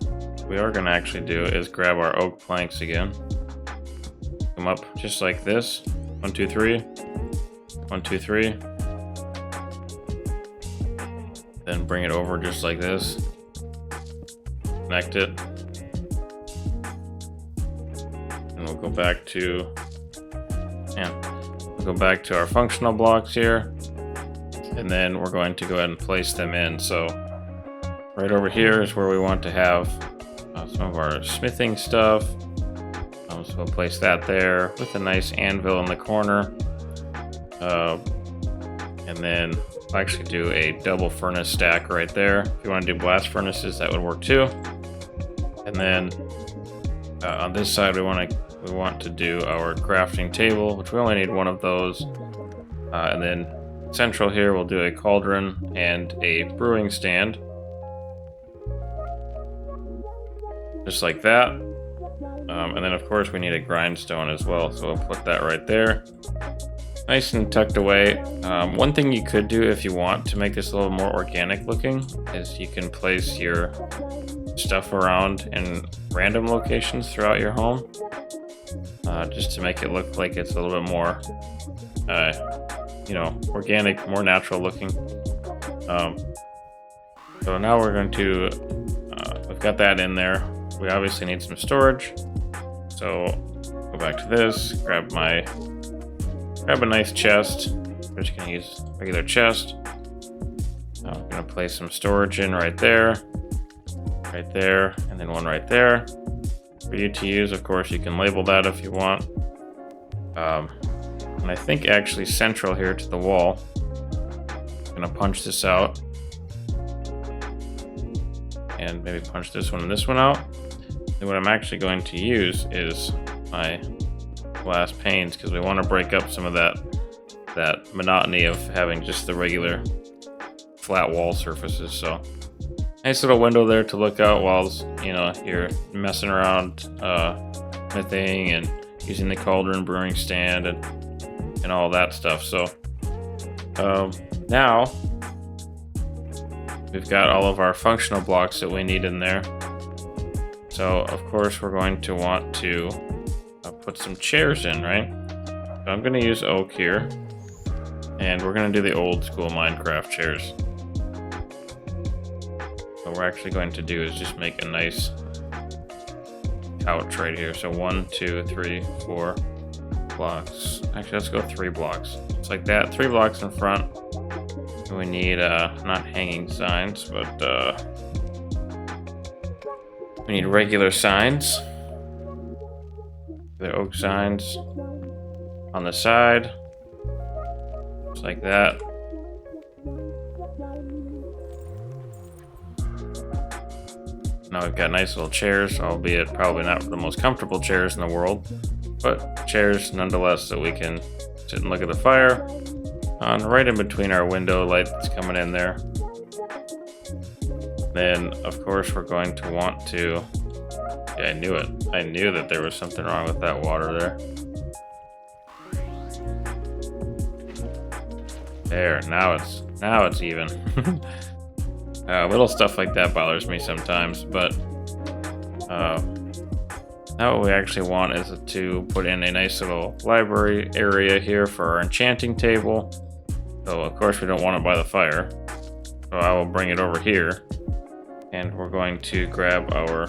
what we are going to actually do is grab our oak planks again. Come up just like this. 1, 2, 3. 1, 2, 3. Then bring it over just like this. Connect it. And we'll go back to our functional blocks here. And then we're going to go ahead and place them in. So right over here is where we want to have some of our smithing stuff. So we'll place that there with a nice anvil in the corner. And then we'll actually do a double furnace stack right there. If you want to do blast furnaces, that would work too. And then on this side, we want to do our crafting table, which we only need one of those. And then central here, we'll do a cauldron and a brewing stand. Just like that. And then of course we need a grindstone as well, so we'll put that right there. Nice and tucked away. One thing you could do if you want to make this a little more organic looking is you can place your stuff around in random locations throughout your home. Just to make it look like it's a little bit more, organic, more natural looking. So now we're going to, we've got that in there. We obviously need some storage. So go back to this, grab a nice chest. We're just gonna use a regular chest. I'm gonna place some storage in right there, and then one right there. For you to use, of course, you can label that if you want. And I think actually central here to the wall, I'm gonna punch this out. And maybe punch this one and this one out. And what I'm actually going to use is my glass panes, because we want to break up some of that monotony of having just the regular flat wall surfaces. So nice little window there to look out while you're messing around smithing and using the cauldron brewing stand and all that stuff. So now we've got all of our functional blocks that we need in there. So of course we're going to want to put some chairs in, right? So I'm going to use oak here, and we're going to do the old school Minecraft chairs. What we're actually going to do is just make a nice couch right here. So 1, 2, 3, 4 blocks. Actually, let's go 3 blocks. It's like that, 3 blocks in front. And we need not hanging signs, but we need regular signs. The oak signs on the side, just like that. Now we've got nice little chairs, albeit probably not the most comfortable chairs in the world, but chairs nonetheless, so we can sit and look at the fire right in between our window light that's coming in there. Then of course we're going to want to, yeah, I knew it. I knew that there was something wrong with that water there. There, now it's even. Little stuff like that bothers me sometimes, but now what we actually want is to put in a nice little library area here for our enchanting table. So of course we don't want it by the fire, so I will bring it over here, and we're going to grab our,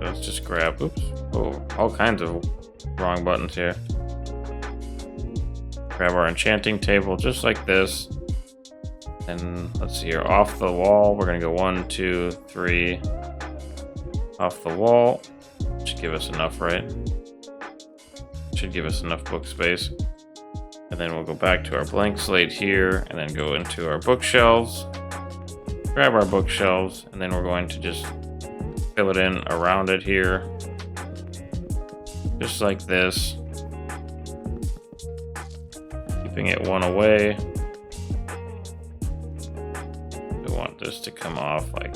let's just grab, oops, oh, all kinds of wrong buttons here. Grab our enchanting table just like this. And let's see here, off the wall, we're gonna go 1, 2, 3 off the wall. Should give us enough, right? Should give us enough book space. And then we'll go back to our blank slate here, and then go into our bookshelves. Grab our bookshelves, and then we're going to just fill it in around it here. just like this. Keeping it one away. We want this to come off like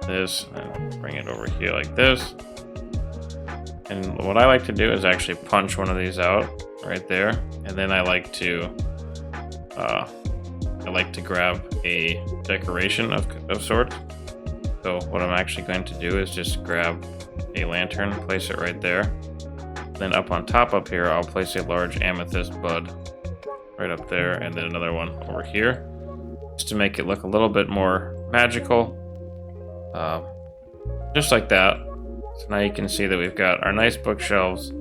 this, and bring it over here like this. And what I like to do is actually punch one of these out right there, and then I like to grab a decoration of sorts. So what I'm actually going to do is just grab a lantern, place it right there. Then up on top up here, I'll place a large amethyst bud right up there, and then another one over here, just to make it look a little bit more magical. Just like that. So now you can see that we've got our nice bookshelves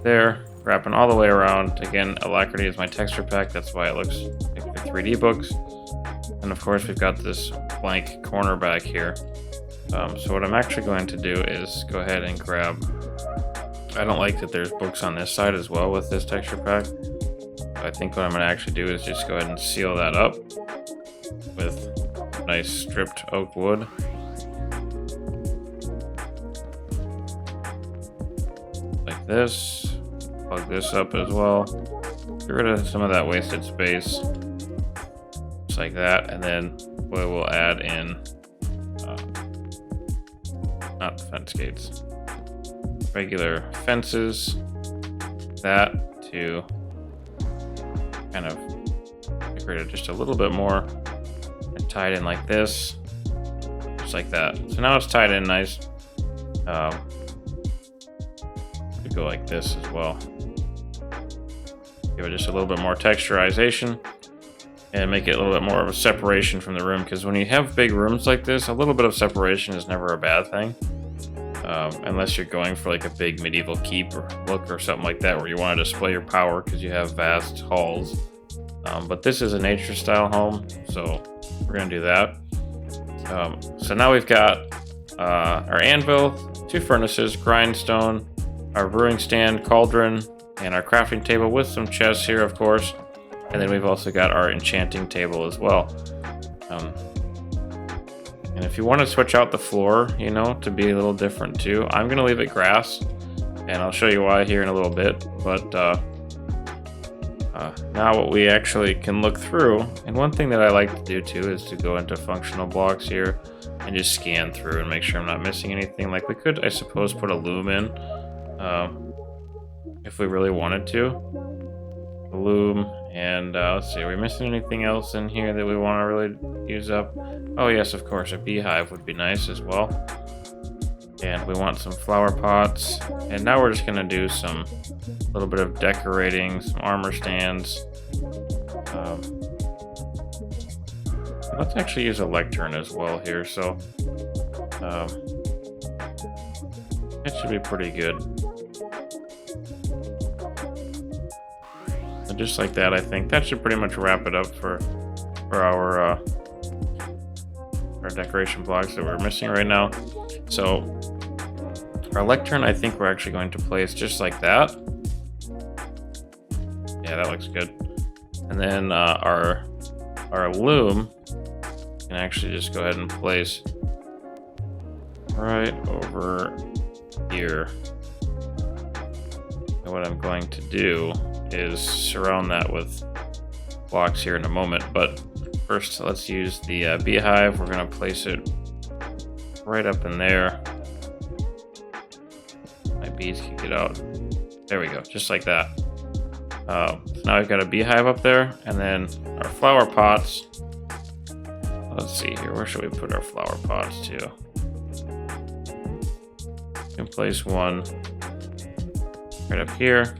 there, wrapping all the way around. Again, Alacrity is my texture pack, that's why it looks like the 3D books. And of course, we've got this blank corner back here. So what I'm actually going to do is go ahead and grab... I don't like that there's books on this side as well with this texture pack. I think what I'm going to actually do is just go ahead and seal that up with nice stripped oak wood. Like this. Plug this up as well. Get rid of some of that wasted space. Just like that. And then we will add in, not fence gates, regular fences. That to kind of decorate it just a little bit more and tie it in like this, just like that. So now it's tied in nice. Could go like this as well. Give it just a little bit more texturization and make it a little bit more of a separation from the room, because when you have big rooms like this, a little bit of separation is never a bad thing. Unless you're going for like a big medieval keep or look or something like that, where you want to display your power because you have vast halls. But this is a nature style home, so we're going to do that. So now we've got our anvil, 2 furnaces, grindstone, our brewing stand, cauldron, and our crafting table with some chests here, of course. And then we've also got our enchanting table as well. And if you want to switch out the floor, you know, to be a little different too, I'm going to leave it grass, and I'll show you why here in a little bit. But now what we actually can look through, and one thing that I like to do too is to go into functional blocks here and just scan through and make sure I'm not missing anything. Like we could, I suppose, put a loom in if we really wanted to. A loom, and let's see, are we missing anything else in here that we want to really use up? Oh yes, of course, a beehive would be nice as well. And we want some flower pots. And now we're just going to do some little bit of decorating, some armor stands. Let's actually use a lectern as well here, so it should be pretty good. And just like that, I think that should pretty much wrap it up for our decoration blocks that we're missing right now. So our lectern, I think we're actually going to place just like that. Yeah, that looks good. And then our loom can actually just go ahead and place right over here. And what I'm going to do is surround that with blocks here in a moment, but first let's use the beehive. We're going to place it right up in there. My bees can get out. There we go, just like that. So now we've got a beehive up there, and then our flower pots. Let's see here, where should we put our flower pots to? We can place one right up here.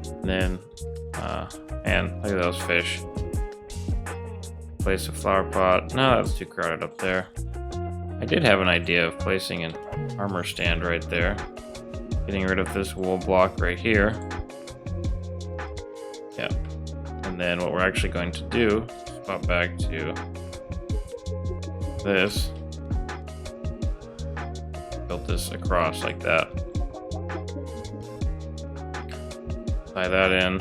And then, man, look at those fish. Place a flower pot. No, that's too crowded up there. I did have an idea of placing an armor stand right there. Getting rid of this wool block right here. Yeah. And then what we're actually going to do, swap back to this. Build this across like that. Tie that in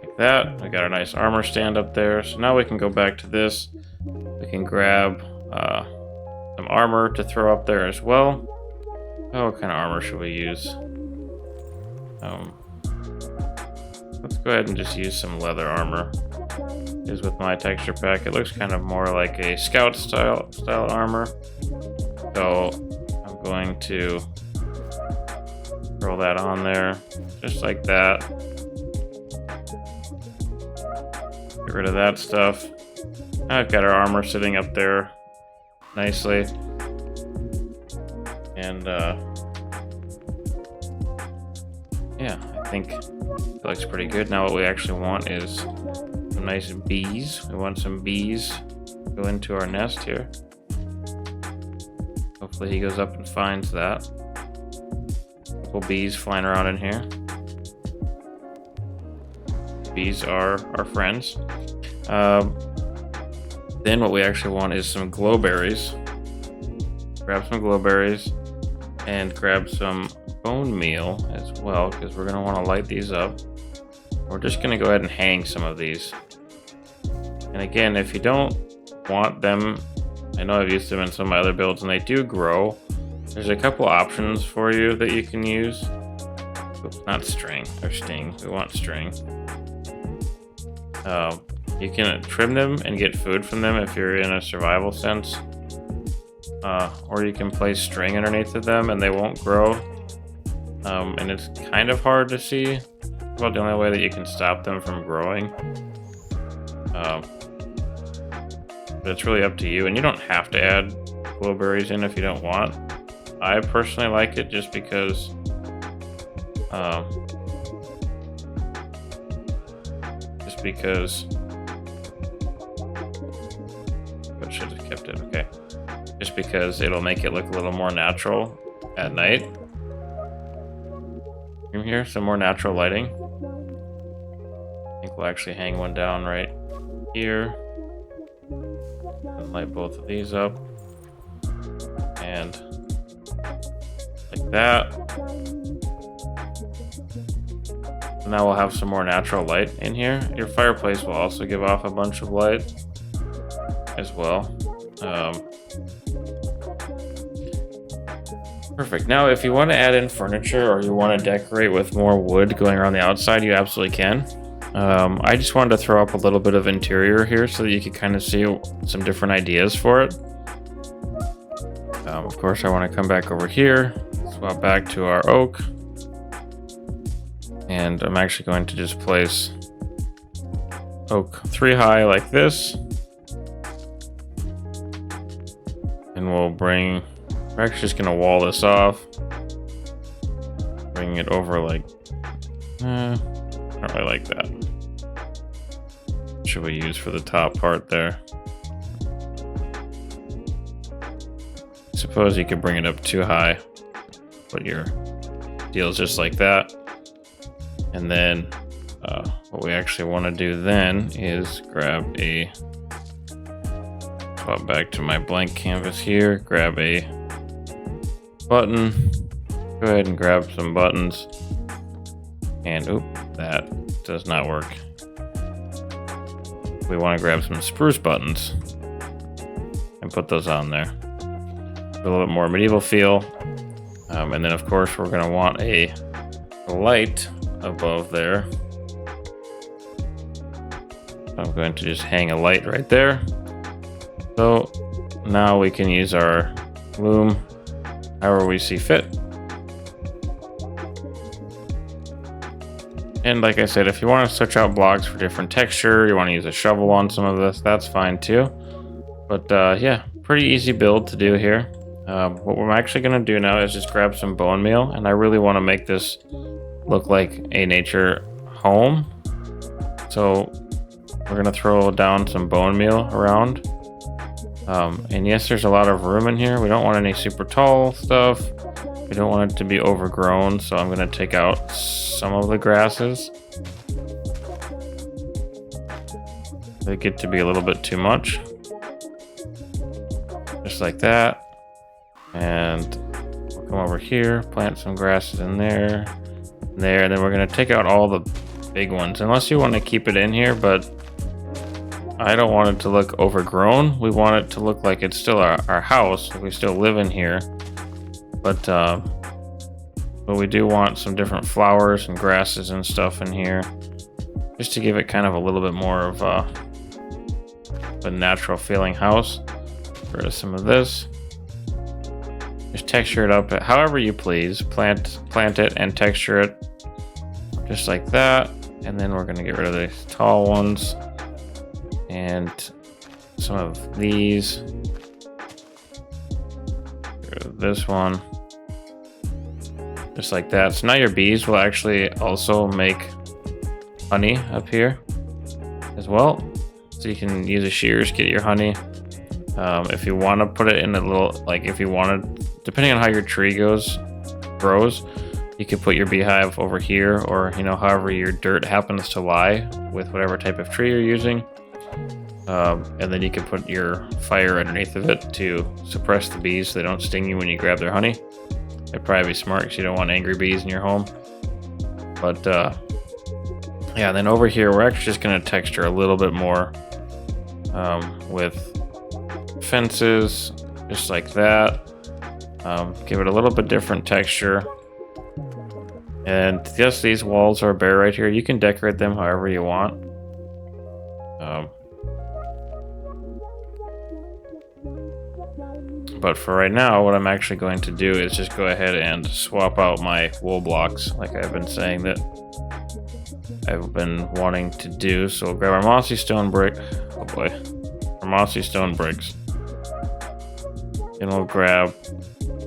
like that. We got our nice armor stand up there. So now we can go back to this. We can grab some armor to throw up there as well. Oh, what kind of armor should we use? Let's go ahead and just use some leather armor. Is with my texture pack. It looks kind of more like a scout style armor. So I'm going to throw that on there, just like that. Get rid of that stuff. I've got our armor sitting up there nicely. And yeah, I think it looks pretty good. Now what we actually want is some nice bees. We want some bees to go into our nest here. Hopefully he goes up and finds that. Couple bees flying around in here. Bees are our friends. Then what we actually want is some glowberries. Grab some glowberries and grab some bone meal as well, because we're going to want to light these up. We're just going to go ahead and hang some of these. And again, if you don't want them, I know I've used them in some of my other builds and they do grow. There's a couple options for you that you can use. Oops, not string or sting. We want string. You can trim them and get food from them if you're in a survival sense. Or you can place string underneath of them and they won't grow. And it's kind of hard to see. Well, the only way that you can stop them from growing. But it's really up to you, and you don't have to add glowberries in if you don't want. I personally like it just because I should have kept it. Okay, just because it'll make it look a little more natural at night. From here, some more natural lighting. I think we'll actually hang one down right here and light both of these up, and like that. Now we'll have some more natural light in here. Your fireplace will also give off a bunch of light as well. Perfect. Now, if you want to add in furniture or you want to decorate with more wood going around the outside, you absolutely can. I just wanted to throw up a little bit of interior here so that you could kind of see some different ideas for it. Of course, I want to come back over here, swap back to our oak. And I'm actually going to just place oak 3 high like this. And we're actually just going to wall this off. Bring it over like, not really like that. What should we use for the top part there? I suppose you could bring it up too high, but your deal is just like that. And then what we actually want to do then is grab swap back to my blank canvas here, grab a button, go ahead and grab some buttons, and that does not work. We want to grab some spruce buttons and put those on there. A little bit more medieval feel. And then of course we're going to want a light above there. I'm going to just hang a light right there. So now we can use our loom however we see fit. And like I said, if you want to switch out blocks for different texture, you want to use a shovel on some of this, that's fine too. But yeah, pretty easy build to do here. What we're actually going to do now is just grab some bone meal, and I really want to make this look like a nature home. So we're going to throw down some bone meal around. And yes, there's a lot of room in here. We don't want any super tall stuff. We don't want it to be overgrown, so I'm going to take out some of the grasses. They get to be a little bit too much. Just like that. And we'll come over here, plant some grasses in there, and then we're going to take out all the big ones. Unless you want to keep it in here, but I don't want it to look overgrown. We want it to look like it's still our house. We still live in here. But but we do want some different flowers and grasses and stuff in here, just to give it kind of a little bit more of a natural feeling house. Get rid of some of this. Just texture it up however you please. Plant it and texture it just like that. And then we're gonna get rid of these tall ones and some of these. Get rid of this one. Just like that. So now your bees will actually also make honey up here as well. So you can use a shears, get your honey. If you want to put it in a little, like if you wanted, depending on how your tree grows, you could put your beehive over here, or however your dirt happens to lie with whatever type of tree you're using. And then you can put your fire underneath of it to suppress the bees so they don't sting you when you grab their honey. It'd probably be smart because you don't want angry bees in your home. But yeah, then over here we're actually just going to texture a little bit more with fences, just like that. Give it a little bit different texture. And yes, these walls are bare right here. You can decorate them however you want. But for right now, what I'm actually going to do is just go ahead and swap out my wool blocks, like I've been saying that I've been wanting to do. So we'll grab our mossy stone brick. Oh boy, our mossy stone bricks. And we'll grab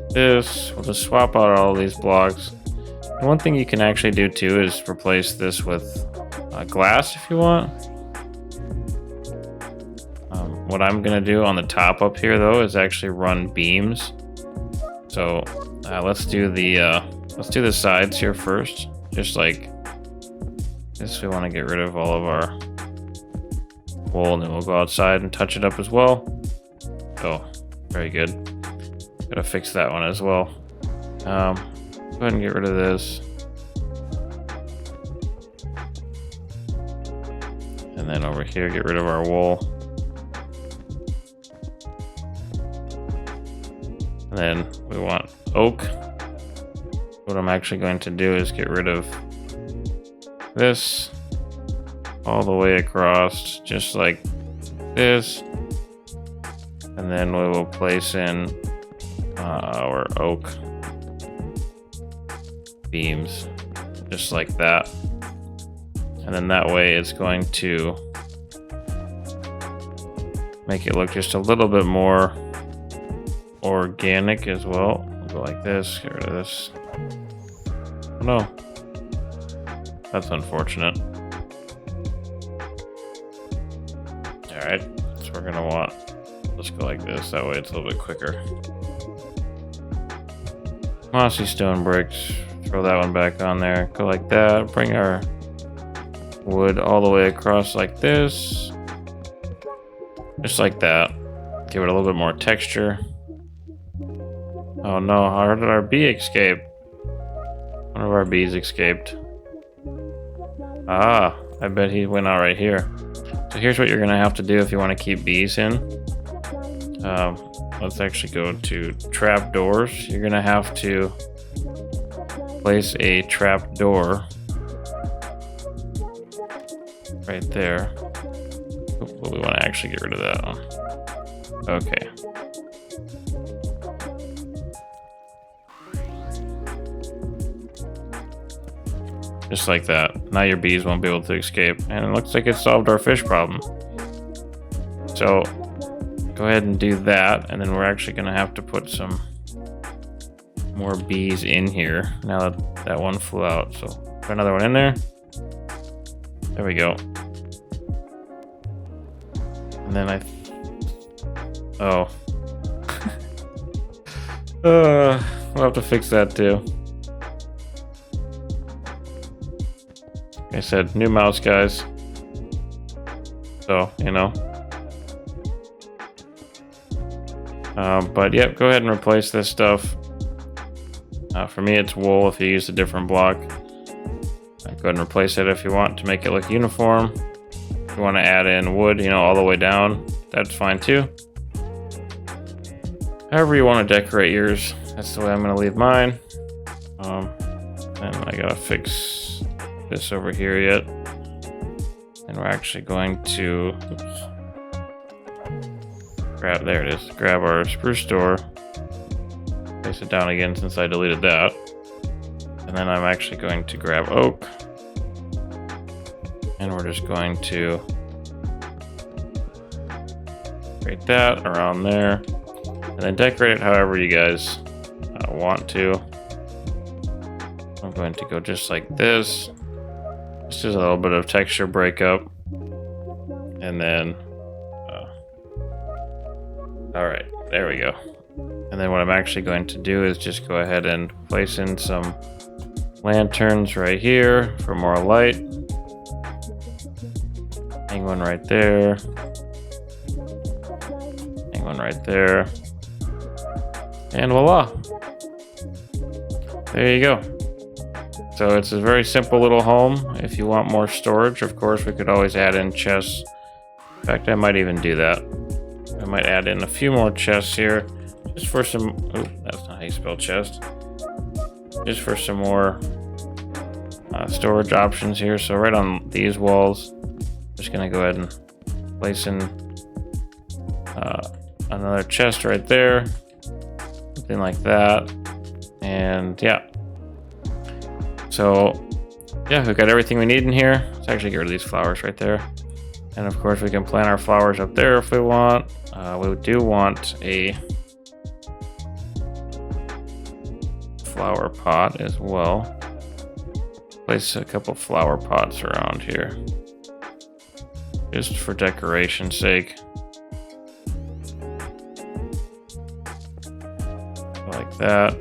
this. We'll just swap out all these blocks. And one thing you can actually do too is replace this with glass if you want. What I'm gonna do on the top up here though is actually run beams. So let's do the sides here first. Just like this, we want to get rid of all of our wool, and then we'll go outside and touch it up as well. Oh, very good. Gotta fix that one as well. Go ahead and get rid of this. And then over here, get rid of our wool. And then we want oak. What I'm actually going to do is get rid of this all the way across, just like this. And then we will place in our oak beams, just like that. And then that way it's going to make it look just a little bit more organic as well. We'll go like this, get rid of this. Oh no, that's unfortunate. Alright, so we're gonna want, let's go like this, that way it's a little bit quicker. Mossy stone bricks, throw that one back on there, go like that, bring our wood all the way across like this. Just like that. Give it a little bit more texture. Oh no, how did our bee escape? One of our bees escaped. Ah, I bet he went out right here. So here's what you're gonna have to do if you want to keep bees in. Let's actually go to trap doors. You're gonna have to place a trap door right there. But we want to actually get rid of that one. Okay. Just like that. Now your bees won't be able to escape. And it looks like it solved our fish problem. So go ahead and do that. And then we're actually going to have to put some more bees in here. Now that that one flew out. So put another one in there. There we go. And then oh. We'll have to fix that too. Like I said, new mouse, guys. So, you know. But yep, go ahead and replace this stuff. For me, it's wool if you use a different block. Go ahead and replace it if you want to make it look uniform. If you want to add in wood, you know, all the way down, that's fine too. However you want to decorate yours, that's the way I'm going to leave mine. And I gotta fix this over here yet. And we're actually going to there it is. Grab our spruce door, place it down again since I deleted that. And then I'm actually going to grab oak. And we're just going to create that around there. And then decorate it however you guys want to. I'm going to go just like this. Just a little bit of texture breakup. And then, all right, there we go. And then what I'm actually going to do is just go ahead and place in some lanterns right here for more light. Hang one right there. Hang one right there. And voila. There you go. So it's a very simple little home. If you want more storage, of course, we could always add in chests. In fact, I might even do that. I might add in a few more chests here, just for some, oh, that's not how you spell chest. Just for some more storage options here. So right on these walls, just gonna go ahead and place in another chest right there. Something like that. And yeah. So yeah, we've got everything we need in here. Let's actually get rid of these flowers right there. And of course we can plant our flowers up there if we want. We do want a flower pot as well. Place a couple flower pots around here. Just for decoration's sake. Like that.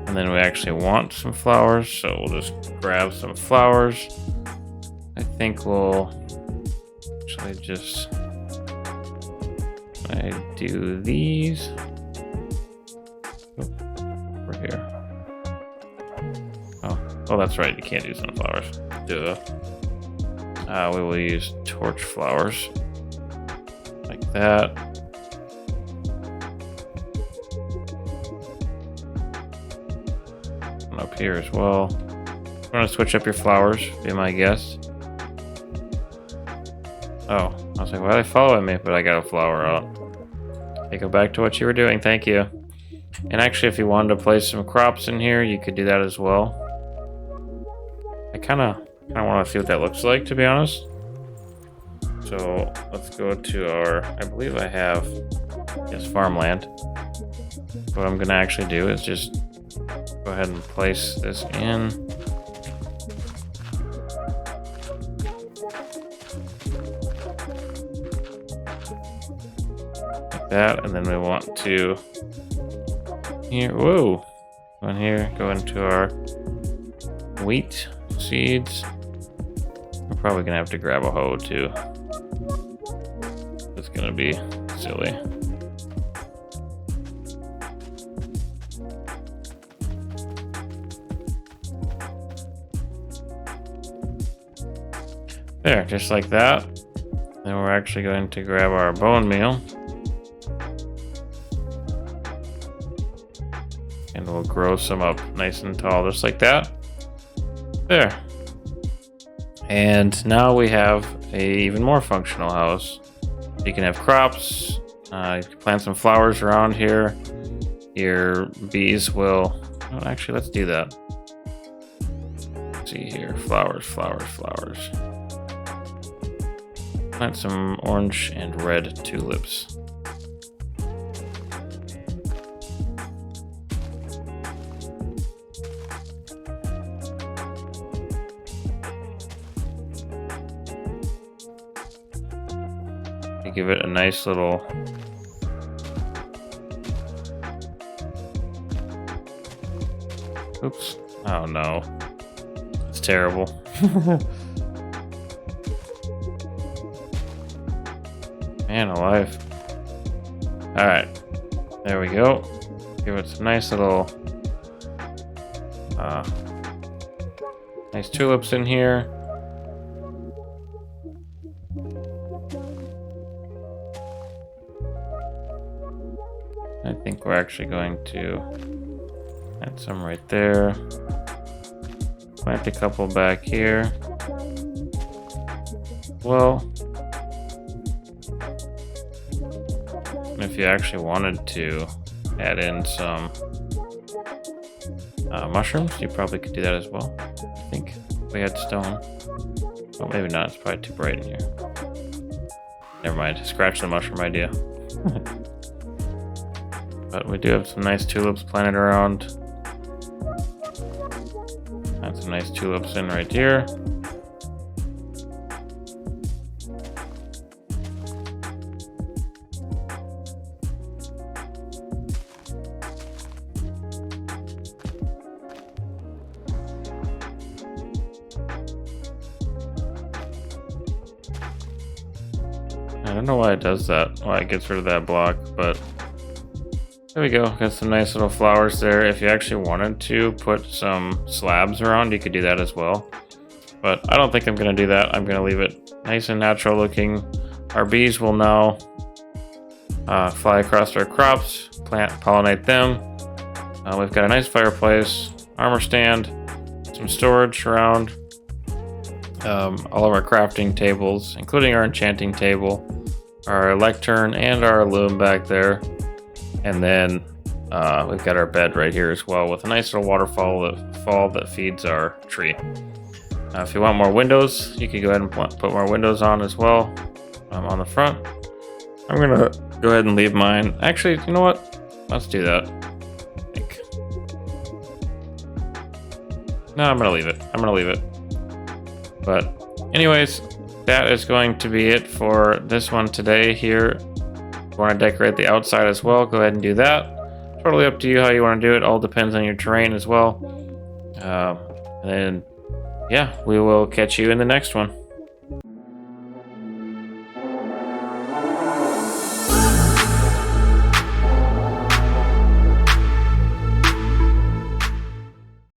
And then we actually want some flowers, so we'll just grab some flowers. I think we'll actually just do these over here. Oh, that's right. You can't do sunflowers. We will use torch flowers like that. And up here as well. I'm gonna switch up your flowers. Be my guest. Oh, I was like, why are they following me? But I got a flower out. Okay, go back to what you were doing. Thank you. And actually, if you wanted to place some crops in here, you could do that as well. I kind of want to see what that looks like, to be honest. So let's go to our, I believe I have, yes, farmland. What I'm going to actually do is just go ahead and place this in. That, and then we want to here, whoa, go in here, go into our wheat seeds. We're probably gonna have to grab a hoe too. It's gonna be silly. There, just like that. Then we're actually going to grab our bone meal. And we'll grow some up nice and tall, just like that. There. And now we have a even more functional house. You can have crops, you can plant some flowers around here. Your bees will, oh, actually, let's do that. Let's see here, flowers, flowers, flowers. Plant some orange and red tulips. Give it a nice little oops. Oh no. It's terrible. Man alive. Alright. There we go. Give it some nice little nice tulips in here. I think we're actually going to Add some right there. Plant a couple back here. Well, if you actually wanted to add in some mushrooms, you probably could do that as well. I think we had stone. Oh, maybe not. It's probably too bright in here. Never mind. Scratch the mushroom idea. But we do have some nice tulips planted around. Add some nice tulips in right here. I don't know why it does that, why it gets rid of that block, but there we go. Got some nice little flowers there. If you actually wanted to put some slabs around, you could do that as well. But I don't think I'm going to do that. I'm going to leave it nice and natural looking. Our bees will now fly across our crops, pollinate them. We've got a nice fireplace, armor stand, some storage around, all of our crafting tables, including our enchanting table, our lectern, and our loom back there. And then we've got our bed right here as well, with a nice little waterfall that feeds our tree. If you want more windows, you can go ahead and put more windows on as well on the front. I'm gonna go ahead and leave mine. Actually, you know what? Let's do that. I think. No, I'm gonna leave it. But anyways, that is going to be it for this one today here. If you want to decorate the outside as well, go ahead and do that. Totally up to you how you want to do it. All depends on your terrain as well. And then, yeah, we will catch you in the next one.